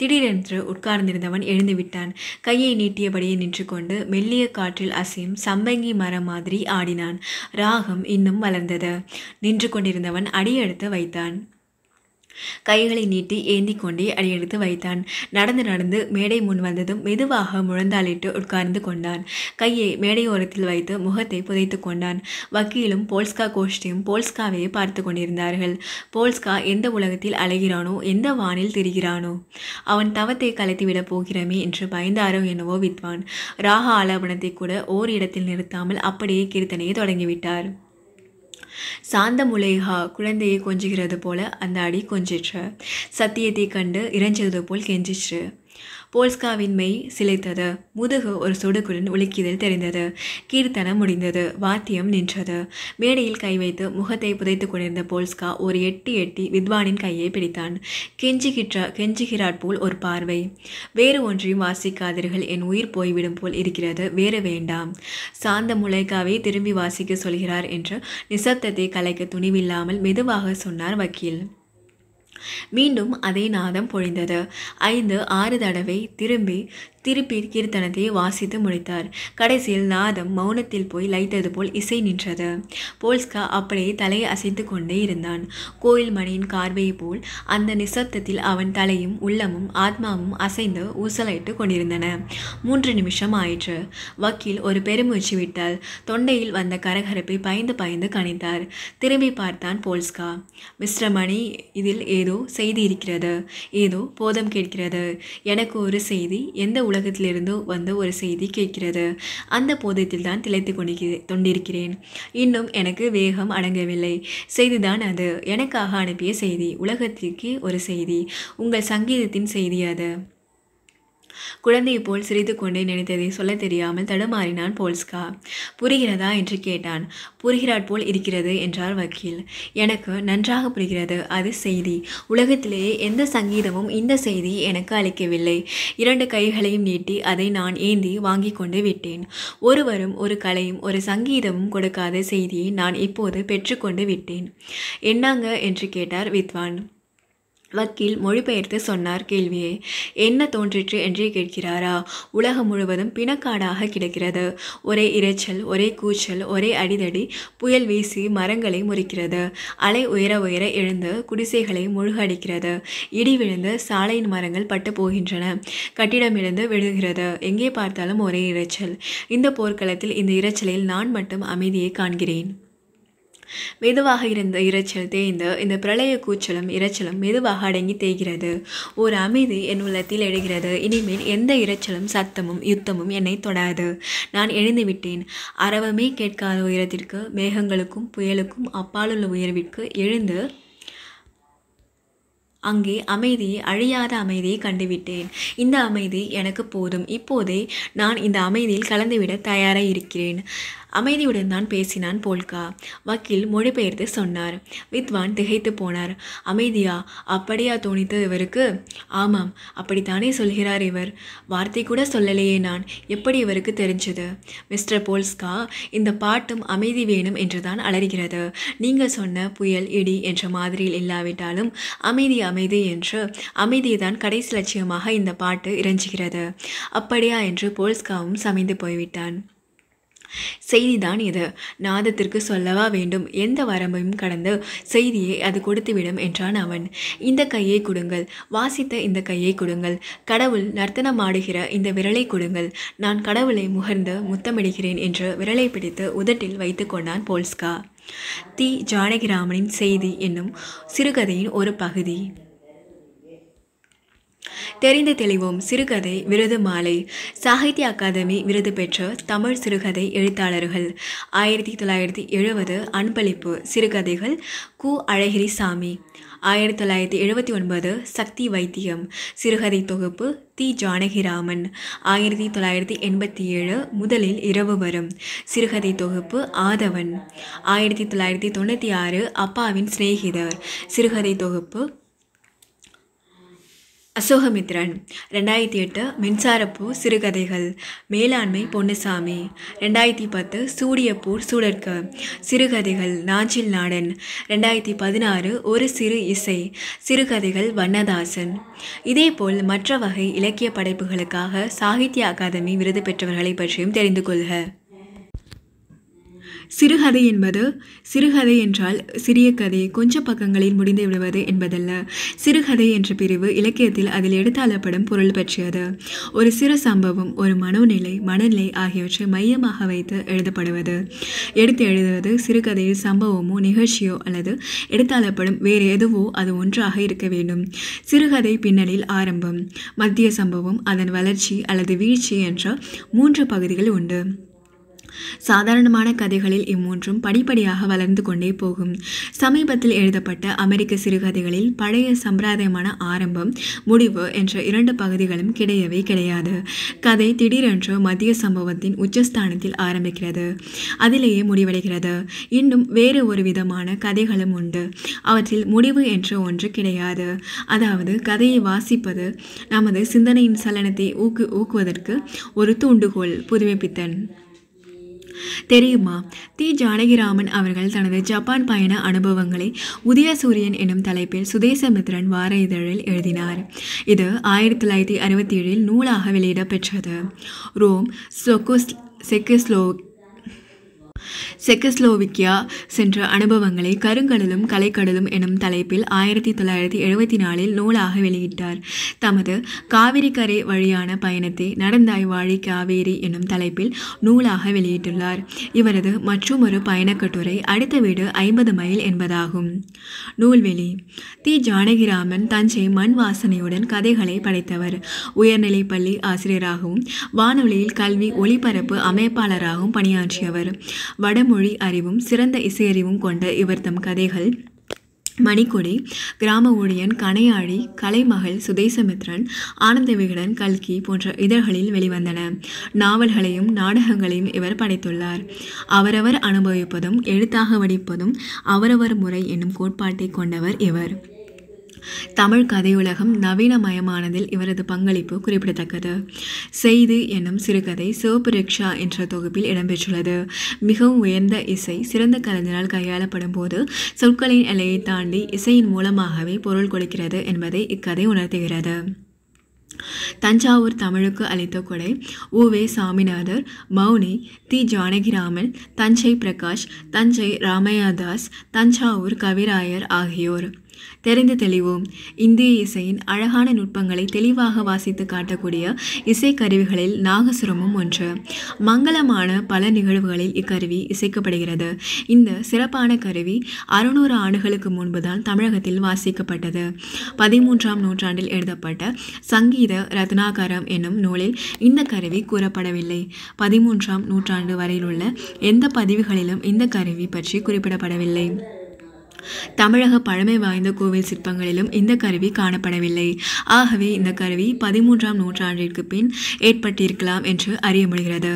திடீரென்று உட்கார்ந்திருந்தவன் எழுந்துவிட்டான். கையை நீட்டியபடியே நின்று கொண்டு மெல்லிய காற்றில் அசையும் சம்பங்கி மரம் மாதிரி ஆடினான். ராகம் இன்னும் வளர்ந்தது. நின்று கொண்டிருந்தவன் அடியெடுத்து வைத்தான். கைகளை நீட்டி ஏந்தி கொண்டே அடியெடுத்து வைத்தான். நடந்து நடந்து மேடை முன் வந்ததும் மெதுவாக முழந்தாளிட்டு உட்கார்ந்து கொண்டான். கையை மேடையோரத்தில் வைத்து முகத்தை புதைத்து கொண்டான். வக்கீலும் போல்ஸ்கா கோஷ்டியும் போல்ஸ்காவையே பார்த்து கொண்டிருந்தார்கள். போல்ஸ்கா எந்த உலகத்தில் அலைகிறானோ, எந்த வானில் திரிகிறானோ, அவன் தவத்தை கலைத்துவிடப் போகிறோமே என்று பயந்தாரோ என்னவோ வித்வான். ராக ஆலாபனத்தை கூட ஓர் இடத்தில் நிறுத்தாமல் அப்படியே கீர்த்தனையை தொடங்கிவிட்டார். சாந்தமுலேகா குழந்தையை கொஞ்சுகிறது போல அந்த அடி கொஞ்சிற்று. சத்தியத்தை கண்டு இறைஞ்சது போல் கெஞ்சிற்று. போல்ஸ்காவின் மெய் சிலைத்தது. முதுகு ஒரு சொடுக்குடன் உலுக்கியதில் தெரிந்தது. கீர்த்தனம் முடிந்தது. வாத்தியம் நின்றது. மேடையில் கை வைத்து முகத்தை புதைத்து கொண்டிருந்த போல்ஸ்கா ஒரு எட்டி வித்வானின் கையை பிடித்தான். கெஞ்சுகிறாற் போல் ஒரு பார்வை. வேறு ஒன்றையும் வாசிக்காதீர்கள், என் உயிர் போய்விடும் போல் இருக்கிறது, வேறு வேண்டாம். சாந்த முலைக்காவை திரும்பி வாசிக்க சொல்கிறார் என்று நிசப்தத்தை கலைக்க துணிவில்லாமல் மெதுவாக சொன்னார் வக்கீல். மீண்டும் அதே நாதம் பொழிந்தது. 5-6 தடவை திருப்பி கீர்த்தனத்தை வாசித்து முடித்தார். கடைசியில் நாதம் மௌனத்தில் போய் லயித்தது போல் இசை நின்றது. போல்ஸ்கா அப்படியே தலையை அசைத்து கொண்டே இருந்தான். கோயில் மணியின் கார்வையை போல் அந்த நிசப்தத்தில் அவன் தலையும் உள்ளமும் ஆத்மாவும் அசைந்து ஊசலிட்டு கொண்டிருந்தன. 3 நிமிஷம் ஆயிற்று. வக்கீல் ஒரு பெருமூச்சு விட்டால் தொண்டையில் வந்த கரகரப்பை பயந்து கணித்தார். திரும்பி பார்த்தான் போல்ஸ்கா. மிஸ்டர் மணி, இதில் ஏதோ செய்தி இருக்கிறது, ஏதோ போதம் கேட்கிறது. எனக்கு ஒரு செய்தி, எந்த உலகத்திலிருந்தோ வந்த ஒரு செய்தி கேட்கிறது. அந்த போதத்தில் தான் திளைத்து கொண்டிருக்கிறேன். இன்னும் எனக்கு வேகம் அடங்கவில்லை. செய்திதான் அது. எனக்காக அனுப்பிய செய்தி. உலகத்திற்கே ஒரு செய்தி. உங்கள் சங்கீதத்தின் செய்தி அது. குழந்தையை போல் சிரித்து கொண்டே நினைத்ததை சொல்ல தெரியாமல் தடுமாறினான் போல்ஸ்கா. புரிகிறதா என்று கேட்டான். புரிகிறாற் போல் இருக்கிறது என்றார் வக்கீல். எனக்கு நன்றாக புரிகிறது. அது செய்தி. உலகத்திலேயே எந்த சங்கீதமும் இந்த செய்தி எனக்கு அளிக்கவில்லை. 2 கைகளையும் நீட்டி அதை நான் ஏந்தி வாங்கி கொண்டு விட்டேன். ஒருவரும் ஒரு கலையும் ஒரு சங்கீதமும் கொடுக்காத செய்தியை நான் இப்போது பெற்றுக்கொண்டு விட்டேன். என்னங்க என்று கேட்டார் வித்வான். வக்கீல் மொழிபெயர்த்து சொன்னார் கேள்வியை. என்ன தோன்றிற்று என்றே கேட்கிறாரா? உலகம் முழுவதும் பிணக்காடாக கிடக்கிறது. ஒரே இரைச்சல், ஒரே கூச்சல், ஒரே அடிதடி. புயல் வீசி மரங்களை முறிக்கிறது. அலை உயர எழுந்து குடிசைகளை முழுகடிக்கிறது. இடி விழுந்து சாலையின் மரங்கள் பட்டு போகின்றன. கட்டிடமிருந்து விழுகிறது. எங்கே பார்த்தாலும் ஒரே இரைச்சல். இந்த போர்க்களத்தில் இந்த இரைச்சலில் நான் மட்டும் அமைதியை காண்கிறேன். மெதுவாக இருந்த இரைச்சல் தேய்ந்து இந்த பிரளய கூச்சலும் இரைச்சலும் மெதுவாக அடங்கி தேய்கிறது. ஒரு அமைதி என் உள்ளத்தில் எழுகிறது. இனிமேல் எந்த இரைச்சலும் சத்தமும் யுத்தமும் என்னை தொடாது. நான் எழுந்து விட்டேன். அரவமே கேட்காத உயரத்திற்கு, மேகங்களுக்கும் புயலுக்கும் அப்பாலுள்ள உயர்விற்கு எழுந்து அங்கே அமைதியை, அழியாத அமைதியை கண்டுவிட்டேன். இந்த அமைதி எனக்கு போதும். இப்போதே நான் இந்த அமைதியில் கலந்துவிட தயாராக இருக்கிறேன். அமைதியுடன் தான் பேசினான் போல்கா. வக்கீல் மொழிபெயர்த்து சொன்னார். வித்வான் திகைத்து போனார். அமைதியா? அப்படியா தோணித்து இவருக்கு? ஆமாம், அப்படித்தானே சொல்கிறார் இவர். வார்த்தை கூட சொல்லலையே நான். எப்படி இவருக்கு தெரிஞ்சது? மிஸ்டர் போல்ஸ்கா, இந்த பாட்டும் அமைதி வேணும் என்றுதான் அலறுகிறது. நீங்கள் சொன்ன புயல் இடி என்ற மாதிரியில் இல்லாவிட்டாலும் அமைதி அமைதி என்று அமைதியை தான் கடைசி லட்சியமாக இந்த பாட்டு இறைஞ்சுகிறது. அப்படியா என்று போல்ஸ்காவும் சமைந்து போய்விட்டான். செய்திதான் இது. நாதத்திற்கு சொல்லவா வேண்டும்? எந்த வரம்பையும் கடந்து செய்தியை அது கொடுத்துவிடும் என்றான் அவன். இந்த கையை கொடுங்கள். வாசித்த இந்த கையை கொடுங்கள். கடவுள் நர்த்தனமாடுகிற இந்த விரலை கொடுங்கள். நான் கடவுளை முகர்ந்து முத்தமிடுகிறேன் என்று விரலை பிடித்து உதட்டில் வைத்து கொண்டான் போல்ஸ்கா. தி. ஜானகிராமனின் செய்தி என்னும் சிறுகதையின் ஒரு பகுதி. தெரிந்து தெளிவோம் சிறுகதை விருது மாலை. சாகித்ய அகாதமி விருது பெற்ற தமிழ் சிறுகதை எழுத்தாளர்கள். 1970 அன்பளிப்பு சிறுகதைகள் கு. அழகிரிசாமி. 1979 சக்தி வைத்தியம் சிறுகதை தொகுப்பு தி. ஜானகிராமன். 1987 முதலில் இரவு வரும் சிறுகதை தொகுப்பு ஆதவன். 1996 அப்பாவின் சிநேகிதர் சிறுகதை தொகுப்பு அசோகமித்ரன். 2008 மின்சாரப்பூ சிறுகதைகள் மேலாண்மை பொன்னுசாமி. 2010 சூடியப்பூர் சூடர்க்க சிறுகதைகள் நாஞ்சில் நாடன். 2016 ஒரு சிறு இசை சிறுகதைகள் வண்ணதாசன். இதேபோல் மற்ற வகை இலக்கிய படைப்புகளுக்காக சாகித்ய அகாதமி விருது பெற்றவர்களை பற்றியும் தெரிந்து கொள்க. சிறுகதை என்பது சிறுகதை என்றால் சிறிய கதை கொஞ்ச பக்கங்களில் முடிந்து விடுவது என்பதல்ல. சிறுகதை என்ற பிரிவு இலக்கியத்தில் அதில் எடுத்தாளப்படும் பொருள் பற்றியது. ஒரு சிறு சம்பவம், ஒரு மனநிலை ஆகியவற்றை மையமாக வைத்து எழுதப்படுவது. எடுத்து எழுதுவது சிறுகதையில் சம்பவமோ நிகழ்ச்சியோ அல்லது எடுத்தாளப்படும் வேறு எதுவோ அது ஒன்றாக இருக்க வேண்டும். சிறுகதை பின்னணியில் ஆரம்பம், மத்திய சம்பவம், அதன் வளர்ச்சி அல்லது வீழ்ச்சி என்ற 3 பகுதிகள் உண்டு. சாதாரணமான கதைகளில் இம்மூன்றும் படிப்படியாக வளர்ந்து கொண்டே போகும். சமீபத்தில் எழுதப்பட்ட அமெரிக்க சிறுகதைகளில் பழைய சம்பிரதாயமான ஆரம்பம், முடிவு என்ற 2 பகுதிகளும் கிடையவே கிடையாது. கதை திடீரென்று மத்திய சம்பவத்தின் உச்சஸ்தானத்தில் ஆரம்பிக்கிறது, அதிலேயே முடிவடைகிறது. இன்னும் வேறு ஒரு விதமான கதைகளும் உண்டு. அவற்றில் முடிவு என்ற ஒன்று கிடையாது. அதாவது கதையை வாசிப்பது நமது சிந்தனையின் சலனத்தை ஊக்குவதற்கு ஒரு தூண்டுகோல். புதுமைப்பித்தன். தெரியுமா, தி. ஜானகிராமன் அவர்கள் தனது ஜப்பான் பயண அனுபவங்களை உதயசூரியன் எனும் தலைப்பில் சுதேசமித்ரன் வார இதழில் எழுதினார். இது 1967 நூலாக வெளியிட பெற்றது. ரோம், செக்கஸ்லோவிக்கியா சென்ற அனுபவங்களை கருங்கடலும் கலைக்கடலும் எனும் தலைப்பில் 1974 நூலாக வெளியிட்டார். தமது காவிரி கரை வழியான பயணத்தை நடந்தாய் வாழி காவேரி எனும் தலைப்பில் நூலாக வெளியிட்டுள்ளார். இவரது மற்றுமொரு பயணக்கட்டுரை அடுத்த வீடு 50 மைல் என்பதாகும். நூல்வெளி. தி. ஜானகிராமன் தஞ்சை மண் வாசனையுடன் கதைகளை படைத்தவர். உயர்நிலைப்பள்ளி ஆசிரியராகவும் வானொலியில் கல்வி ஒளிபரப்பு அமைப்பாளராகவும் பணியாற்றியவர். வடமொழி அறிவும் சிறந்த இசையறிவும் கொண்ட இவர் தம் கதைகள் மணிக்கொடி, கிராம ஊழியன், கணையாழி, கலைமகள், சுதேசமித்ரன், ஆனந்த விகடன், கல்கி போன்ற இதழ்களில் வெளிவந்தன. நாவல்களையும் நாடகங்களையும் இவர் படைத்துள்ளார். அவரவர் அனுபவிப்பதும் எழுத்தாக வடிப்பதும் அவரவர் முறை என்னும் கோட்பாட்டை கொண்டவர் இவர். தமிழ் கதையுலகம் நவீனமயமானதில் இவரது பங்களிப்பு குறிப்பிடத்தக்கது. செய்தி என்னும் சிறுகதை சிவப்பு ரிக்ஷா என்ற தொகுப்பில் இடம்பெற்றுள்ளது. மிகவும் உயர்ந்த இசை சிறந்த கலைஞரால் கையாளப்படும் போது சொற்களின் எல்லையை தாண்டி இசையின் மூலமாகவே பொருள் கொடுக்கிறது என்பதை இக்கதை உணர்த்துகிறது. தஞ்சாவூர் தமிழுக்கு அளித்த கொடை உ.வே. சாமிநாதர், மௌனி, தி. ஜானகிராமன், தஞ்சை பிரகாஷ், தஞ்சை ராமையாதாஸ், தஞ்சாவூர் கவிராயர் ஆகியோர். தெரிந்து தெளிவோம். இந்திய இசையின் அழகான நுட்பங்களை தெளிவாக வாசித்து காட்டக்கூடிய இசைக்கருவிகளில் நாகசுரமும் ஒன்று. மங்களமான பல நிகழ்வுகளில் இக்கருவி இசைக்கப்படுகிறது. இந்த சிறப்பான கருவி 600 ஆண்டுகளுக்கு முன்புதான் தமிழகத்தில் வாசிக்கப்பட்டது. 13ஆம் நூற்றாண்டில் எழுதப்பட்ட சங்கீத ரத்னாகரம் என்னும் நூலில் இந்த கருவி கூறப்படவில்லை. 13ஆம் நூற்றாண்டு வரையிலுள்ள எந்த பதிவுகளிலும் இந்த கருவி பற்றி குறிப்பிடப்படவில்லை. தமிழக பழமை வாய்ந்த கோவில் சிற்பங்களிலும் இந்த கருவி காணப்படவில்லை. ஆகவே இந்த கருவி 13ஆம் நூற்றாண்டிற்கு பின் ஏற்பட்டிருக்கலாம் என்று அறிய முடிகிறது.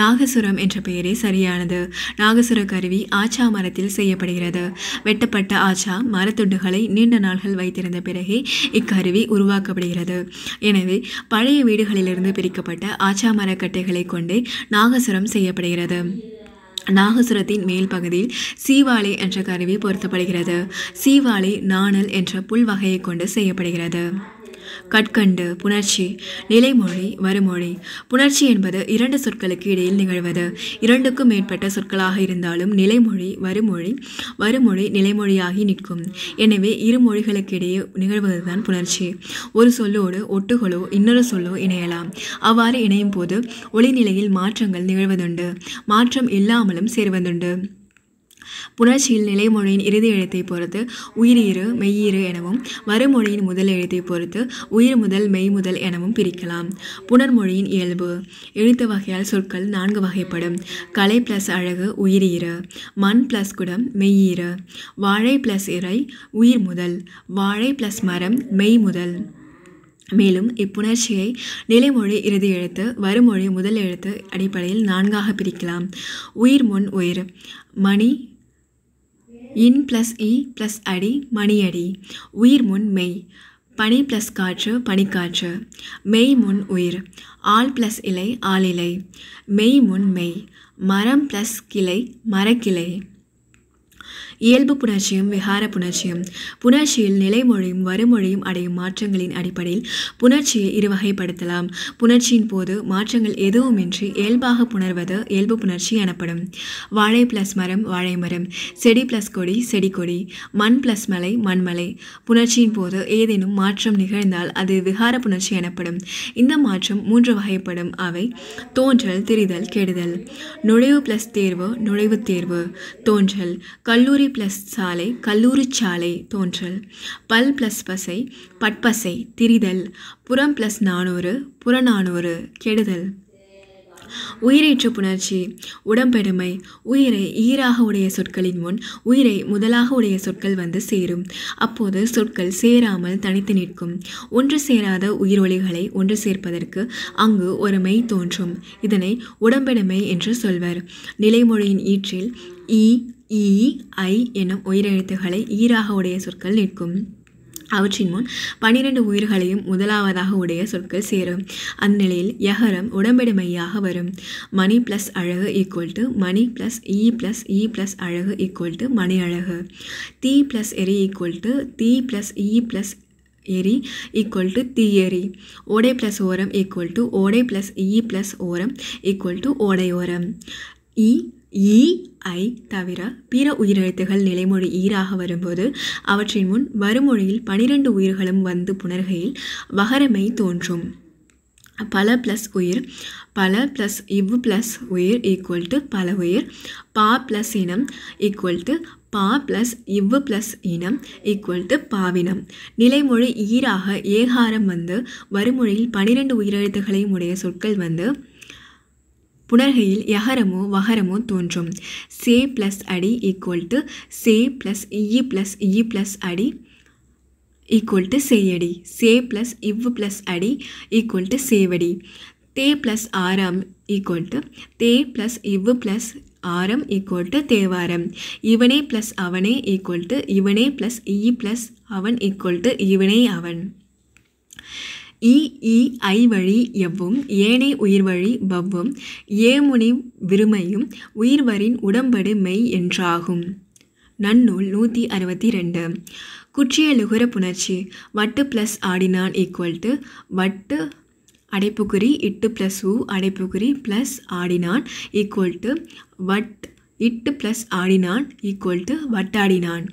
நாகசுரம் என்ற பெயரே சரியானது. நாகசுர கருவி ஆச்சா மரத்தில் செய்யப்படுகிறது. வெட்டப்பட்ட ஆச்சா மரத்துண்டுகளை நீண்ட நாள்கள் வைத்திருந்த பிறகே இக்கருவி உருவாக்கப்படுகிறது. எனவே பழைய வீடுகளிலிருந்து பிரிக்கப்பட்ட ஆச்சா மரக்கட்டைகளை கொண்டே நாகசுரம் செய்யப்படுகிறது. நாகசுரத்தின் மேல் பகுதியில் சீவாழை என்ற கருவி பொருத்தப்படுகிறது. சீவாழை நாணல் என்ற புல் வகையை கொண்டு செய்யப்படுகிறது. கட்கண்டு புணர்ச்சி நிலைமொழி வருமொழி. புணர்ச்சி என்பது 2 சொற்களுக்கு இடையில் நிகழ்வது. 2க்கும் மேற்பட்ட சொற்களாக இருந்தாலும் நிலைமொழி வருமொழி நிலைமொழியாகி நிற்கும். எனவே இரு மொழிகளுக்கு இடையே நிகழ்வதுதான் புணர்ச்சி. ஒரு சொல்லோடு ஒட்டுகளோ இன்னொரு சொல்லோ இணையலாம். அவ்வாறு இணையும் போது ஒளிநிலையில் மாற்றங்கள் நிகழ்வதுண்டு. மாற்றம் இல்லாமலும் சேர்வதுண்டு. புணர்ச்சியில் நிலைமொழியின் இறுதி எழுத்தை பொறுத்து உயிரீறு மெய்யீறு எனவும் வருமொழியின் முதல் எழுத்தை பொறுத்து உயிர் முதல் மெய் முதல் எனவும் பிரிக்கலாம். புணர்மொழியின் இயல்பு. எழுத்து வகையால் சொற்கள் 4 வகைப்படும். கலை பிளஸ் அழகு உயிரீறு, மண் பிளஸ் குடம் மெய்யீறு, வாழை பிளஸ் இறை உயிர் முதல், வாழை பிளஸ் மரம் மெய் முதல். மேலும் இப்புணர்ச்சியை நிலைமொழி இறுதி எழுத்து வருமொழி முதல் எழுத்து அடிப்படையில் 4ஆக பிரிக்கலாம். உயிர் முன் உயிர் மணி இன் பிளஸ் இ பிளஸ் அடி மணியடி. உயிர் முன் மெய் பனி பிளஸ் காற்று பனிக்காற்று. மெய் முன் உயிர் ஆள் பிளஸ் இலை ஆளிலை. மெய் முன் மெய் மரம் பிளஸ் கிளை மரக்கிளை. இயல்பு புணர்ச்சியும் விகார புணர்ச்சியும். புணர்ச்சியில் நிலைமொழியும் வருமொழியும் அடையும் மாற்றங்களின் அடிப்படையில் புணர்ச்சியை இருவகைப்படுத்தலாம். புணர்ச்சியின் போது மாற்றங்கள் எதுவுமின்றி இயல்பாக புணர்வது இயல்பு புணர்ச்சி எனப்படும். வாழை பிளஸ் மரம் வாழை மரம், செடி பிளஸ் கொடி செடி கொடி, மண் பிளஸ் மலை மண்மலை. புணர்ச்சியின் போது ஏதேனும் மாற்றம் நிகழ்ந்தால் அது விகார புணர்ச்சி எனப்படும். இந்த மாற்றம் 3 வகைப்படும். அவை தோன்றல் திரிதல் கெடுதல். நுழைவு பிளஸ் தேர்வு நுழைவு தேர்வு தோன்றல். கல்லூரி பிளஸ் சாலை கல்லூரி சாலை தோன்றல். பல் பிளஸ் பசை பட்பசை திரிதல். புறம் பிளஸ் 400 புறநானூறு கெடுதல். உயிரேற்று புணர்ச்சி உடம்பெடுமை. உயிரை ஈராக உடைய சொற்களின் முன் உயிரை முதலாக உடைய சொற்கள் வந்து சேரும். அப்போது சொற்கள் சேராமல் தனித்து நிற்கும். ஒன்று சேராத உயிரொலிகளை ஒன்று சேர்ப்பதற்கு அங்கு ஒரு மெய் தோன்றும். இதனை உடம்பெடுமை என்று சொல்வர். நிலைமொழியின் ஈற்றில் இ ஈ ஐ எனும் உயிரெழுத்துக்களை ஈராக உடைய சொற்கள் நிற்கும். அவற்றின் முன் 12 உயிர்களையும் முதலாவதாக உடைய சொற்கள் சேரும். அந்நிலையில் யகரம் உடம்பெடுமையாக வரும். மணி பிளஸ் அழகு ஈக்குவல் டு மணி பிளஸ் இ பிளஸ் அழகு ஈக்குவல் டு மணி அழகு. தீ பிளஸ் எரி ஈக்குவல் டு தீ பிளஸ் இ பிளஸ் எரி ஈக்குவல் டு தீயெரி. ஓடை பிளஸ் ஓரம் ஈக்குவல் டு ஓடை பிளஸ் இ பிளஸ் ஓரம் ஈக்குவல் டு ஓடையோரம். இ ஈ ஐ தவிர பிற உயிரெழுத்துகள் நிலைமொழி ஈராக வரும்போது அவற்றின் முன் வருமொழியில் 12 உயிர்களும் வந்து புணர்கையில் வகரமை தோன்றும். பல பிளஸ் உயிர் பல பிளஸ் இவ் பிளஸ் உயிர் ஈக்குவல் டு பல உயிர். பா பிளஸ் இனம் ஈக்குவல் டு பா பிளஸ் இவ் பிளஸ் இனம் ஈக்குவல் டு பாவினம். நிலைமொழி ஈராக ஏகாரம் வந்து வருமொழியில் 12 உயிரெழுத்துகளையும் உடைய சொற்கள் வந்து புணர்கையில் யகரமோ வகரமோ தோன்றும். சே பிளஸ் அடி ஈக்குவல் டு சே பிளஸ் இ பிளஸ் அடி ஈக்குவல் டு சேயடி. சே பிளஸ் இவ் பிளஸ் அடி ஈக்குவல் டு சேவடி. தே பிளஸ் ஆரம் ஈக்குவல் டு தே பிளஸ் இவ் பிளஸ் ஆரம் ஈக்குவல் டு தேவாரம். இவனே பிளஸ் அவனே ஈக்குவல் டு இவனே பிளஸ் இ பிளஸ் அவன் ஈக்குவல் டு இவனே அவன். இ ஈ ஐ வழி எவ்வும் ஏனை உயிர் வழி வவ்வும் ஏமுனி விருமையும் உயிர்வரின் உடம்படு மெய் என்றாகும். நன்னூல் 162. குற்றிய லுகர புணர்ச்சி. வட்டு பிளஸ் ஆடினான் ஈக்குவல் டு வட்டு அடைப்புக்குறி இட்டு பிளஸ் உ அடைப்புக்குறி பிளஸ் ஆடினான் ஈக்குவல் டு வட் இட்டு ப்ளஸ் ஆடினான் ஈக்குவல் டு வட்டாடினான்.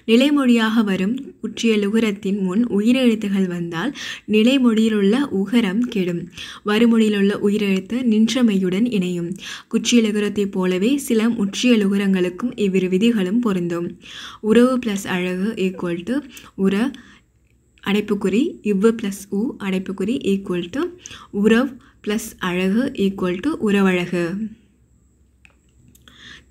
நிலைமொழியாக வரும் குற்றியலுகரத்தின் முன் உயிரெழுத்துகள் வந்தால் நிலைமொழியிலுள்ள உகரம் கெடும். வருமொழியிலுள்ள உயிரெழுத்து நின்றமையுடன் இணையும். குற்றியலுகரத்தைப் போலவே சில முற்றியலுகரங்களுக்கும் இவ்விரு விதிகளும் பொருந்தும். உறவு ப்ளஸ் அழகு ஈக்குவல் டு உற அடைப்புக்குறி இவ்வு ப்ளஸ் உ அடைப்புக்குறி ஈக்குவல் டு உறவ் ப்ளஸ் அழகு ஈக்குவல் டு உறவழகு.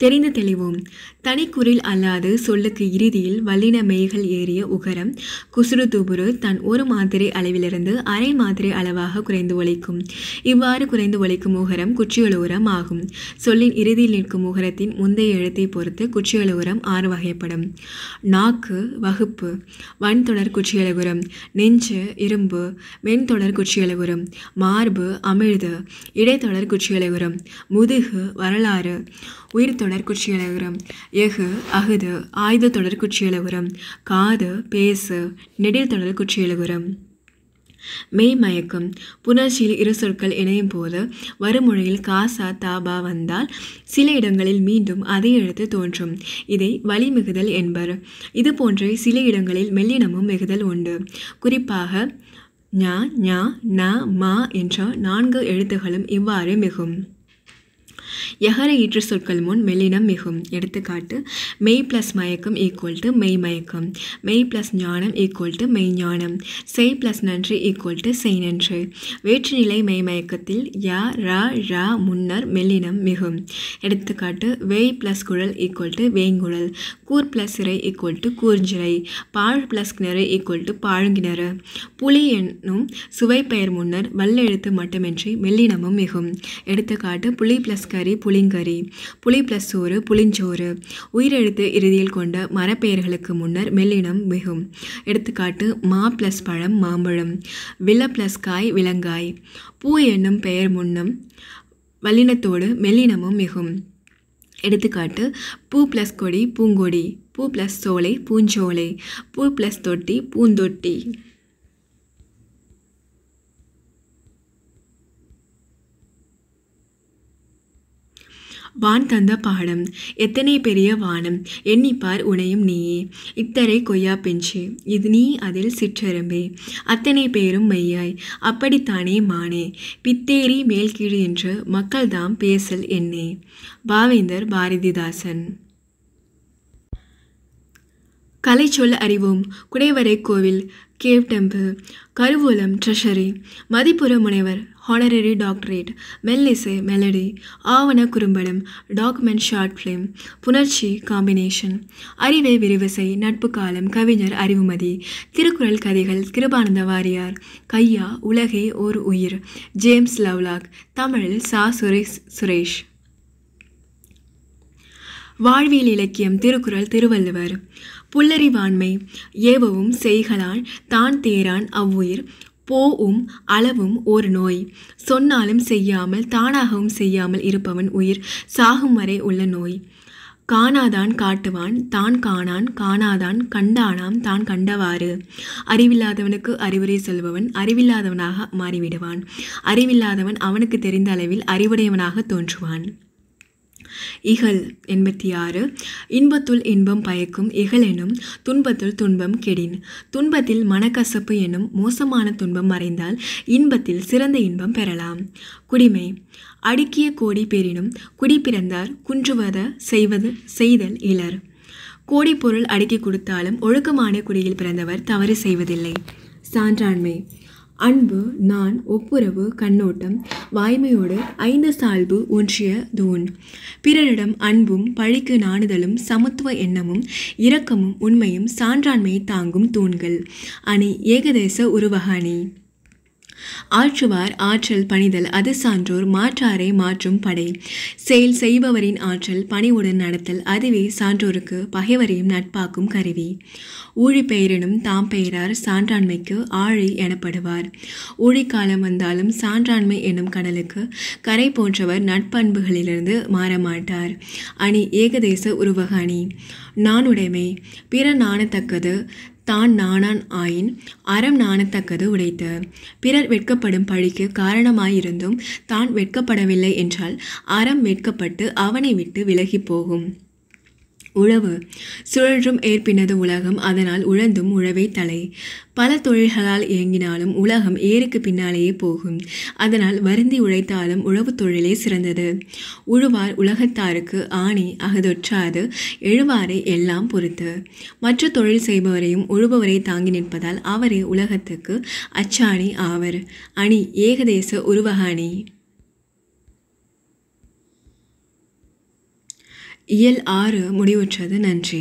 தெரிந்து தெளிவோம். தனிக்குறில் அல்லாது சொல்லுக்கு இறுதியில் வல்லின மெய்கள் ஏறிய உகரம் குசுறு துபுரு தன் ஒரு மாத்திரை அளவிலிருந்து அரை மாத்திரை அளவாக குறைந்து ஒலிக்கும். இவ்வாறு குறைந்து ஒலிக்கும் உகரம் குற்றியலுகரம் ஆகும். சொல்லின் இறுதியில் நிற்கும் உகரத்தின் முந்தைய எழுத்தை பொறுத்து குற்றியலுகரம் 6 வகைப்படும். நாக்கு வகுப்பு வன்தொடர் குற்றியலுகரம், நெஞ்சு இரும்பு மென்தொடர் குற்றியலுகரம், மார்பு அமிழ்து இடைத்தொடர் குற்றியலுகரம், முதுகு வரலாறு உயிர்த்தொடர் குற்றியலுகரம், எஃகு அகுது ஆயுத தொடர் குற்றியலுகரம், காது பேசு நெடில் தொடர் குற்றியலுகரம். மெய் மயக்கம் புணர்ச்சியில் இரு சொற்கள் இணையும் போது வருமொழியில் காசா தாபா வந்தால் சில இடங்களில் மீண்டும் அதே எழுத்து தோன்றும். இதை வழிமிகுதல் என்பர். இது போன்ற சில இடங்களில் மெல்லினமும் மிகுதல் உண்டு. குறிப்பாக ஞ ஞ ந ம என்ற 4 எழுத்துகளும் இவ்வாறு மிகும். எகர ஈற்று சொற்கள் முன் மெல்லினம் மிகும். எடுத்துக்காட்டு மெய் ப்ளஸ் மயக்கம் ஈக்குவல் டு மெய் மயக்கம், மெய் ப்ளஸ் ஞானம் ஈக்குவல் டு மெய் ஞானம், செய் ப்ளஸ் நன்றி ஈக்குவல் டு செய் நன்று. வேற்றுநிலை மெய் மயக்கத்தில் ய ர ழ முன்னர் மெல்லினம் மிகும். எடுத்துக்காட்டு வேய் ப்ளஸ் குழல் ஈக்குவல் டு வேங்குழல், கூர் ப்ளஸ் சிறை ஈக்குவல் டு கூர்ஞ்சிறை, பாழ் ப்ளஸ் கிணறு ஈக்குவல் டு பாழுங்கிணறு. புலி என்னும் சுவை பெயர் முன்னர் வல்லெழுத்து மட்டுமின்றி மெல்லினமும் மிகும். எடுத்துக்காட்டு புலி ப்ளஸ் கறி புளிங்கறி, புலி ப்ளஸ் சோறு புளிஞ்சோறு. உயிரெழுத்து இறுதியில் கொண்ட மரப்பெயர்களுக்கு முன்னர் மெல்லினம் மிகும். எடுத்துக்காட்டு மா ப்ளஸ் பழம் மாம்பழம், வில ப்ளஸ் காய் விலங்காய். பூ என்னும் பெயர் முன்னம் வல்லினத்தோடு மெல்லினமும் மிகும். எடுத்துக்காட்டு பூ ப்ளஸ் கொடி பூங்கொடி, பூ ப்ளஸ் சோலை பூஞ்சோலை, பூ ப்ளஸ் தொட்டி பூந்தொட்டி. வான் தந்த பாடம் எத்தனை பெரிய வானம் எண்ணிப்பார் உனையும் நீயே, இத்தரை கொய்யா பெஞ்சு இது நீ அதில் சிற்றெரும்பே, அத்தனை பேரும் மெய்யாய் அப்படித்தானே மானே, பித்தேரி மேல்கீழ் என்று மக்கள்தாம் பேசல் என்னே. பாவேந்தர் பாரதிதாசன். கலை சொல்ல அறிவோம். குடைவரை கோவில் கேவ் டெம்பிள், கருவூலம் ட்ரெஷரி, மதிப்புற முனைவர் ஹானரரி டாக்டரேட், மெல்லிசை மெலடி, ஆவண குறும்படம் டாக்குமெண்ட் ஷார்ட் ஃபிலிம், புணர்ச்சி காம்பினேஷன், அறிவை விரிவசை நட்பு காலம் கவிஞர் அறிவுமதி, திருக்குறள் கதைகள் கிருபானந்த வாரியார், கையா உலகே ஓர் உயிர் ஜேம்ஸ் லவ்லாக், தமிழில் சா சுரேஷ். வாழ்வியல் இலக்கியம் திருக்குறள் திருவள்ளுவர். புல்லறிவாண்மை ஏவவும் செய்களான் தான் தேரான் அவ்வுயிர் போவும் அளவும் ஒரு நோய், சொன்னாலும் செய்யாமல் தானாகவும் செய்யாமல் இருப்பவன் உயிர் சாகும் வரை உள்ள நோய். காணாதான் காட்டுவான் தான் காணான் காணாதான் கண்டானாம் தான் கண்டவாறு. அறிவில்லாதவனுக்கு அறிவுரை சொல்பவன் அறிவில்லாதவனாக மாறிவிடுவான். அறிவில்லாதவன் அவனுக்கு தெரிந்த அளவில் அறிவுடையவனாக தோன்றுவான். இகல் 86. இன்பத்துள் இன்பம் பயக்கும் இகல் எனும் துன்பத்துள் துன்பம் கெடின். துன்பத்தில் மனக்கசப்பு என்னும் மோசமான துன்பம் மறைந்தால் இன்பத்தில் சிறந்த இன்பம் பெறலாம். குடிமை அடுக்கிய கோடி பேரினும் குடி பிறந்தார் குன்றுவத செய்தல் இலர். கோடி பொருள் அடுக்கி கொடுத்தாலும் ஒழுக்கமான குடியில் பிறந்தவர் தவறு செய்வதில்லை. சான்றாண்மை அன்பு நான் ஒப்புரவு கண்ணோட்டம் வாய்மையோடு 5 சால்பு ஒன்றிய தூண். பிறரிடம் அன்பும் பழிக்கு நாணுதலும் சமத்துவ எண்ணமும் இரக்கமும் உண்மையும் சான்றாண்மையை தாங்கும் தூண்கள். அணி ஏகதேச உருவக அணி. ஆற்றுவார் ஆற்றல் பணிதல் அது சான்றோர் மாற்றாரை மாற்றும் படை. செயல் செய்பவரின் ஆற்றல் பணிவுடன் நடத்தல் அதுவே சான்றோருக்கு பகைவரையும் நட்பாக்கும் கருவி. ஊழி பெயரினும் தாம் பெயரார் சான்றாண்மைக்கு ஆழி எனப்படுவார். ஊழிக்காலம் வந்தாலும் சான்றாண்மை என்னும் கடலுக்கு கரை போன்றவர் நட்பண்புகளிலிருந்து மாறமாட்டார். அணி ஏகதேச உருவக அணி. நாணுடைமை பிற நாணத்தக்கது தான் நாணான் ஆயின் அறம் நாணத்தக்கது உடைத்து. பிறர் வெட்கப்படும் பழிக்கு காரணமாயிருந்தும் தான் வெட்கப்படவில்லை என்றால் அறம் வெட்கப்பட்டு அவனை விட்டு விலகி போகும். உழவு சுழன்றும் ஏற்பினது உலகம், அதனால் உழந்தும் உழவே தலை. பல தொழில்களால் இயங்கினாலும் உலகம் ஏருக்கு பின்னாலேயே போகும், அதனால் வருந்தி உழைத்தாலும் உழவு தொழிலே சிறந்தது. உழுவார் உலகத்தாருக்கு ஆணி அகதொற்றாது எழுவாரை எல்லாம் பொறுத்து. மற்ற தொழில் செய்பவரையும் உழுபவரை தாங்கி நிற்பதால் அவரே உலகத்துக்கு அச்சாணி ஆவர். அணி ஏகதேச உருவக அணி. இயல் 6 முடிவுற்றது. நன்றி.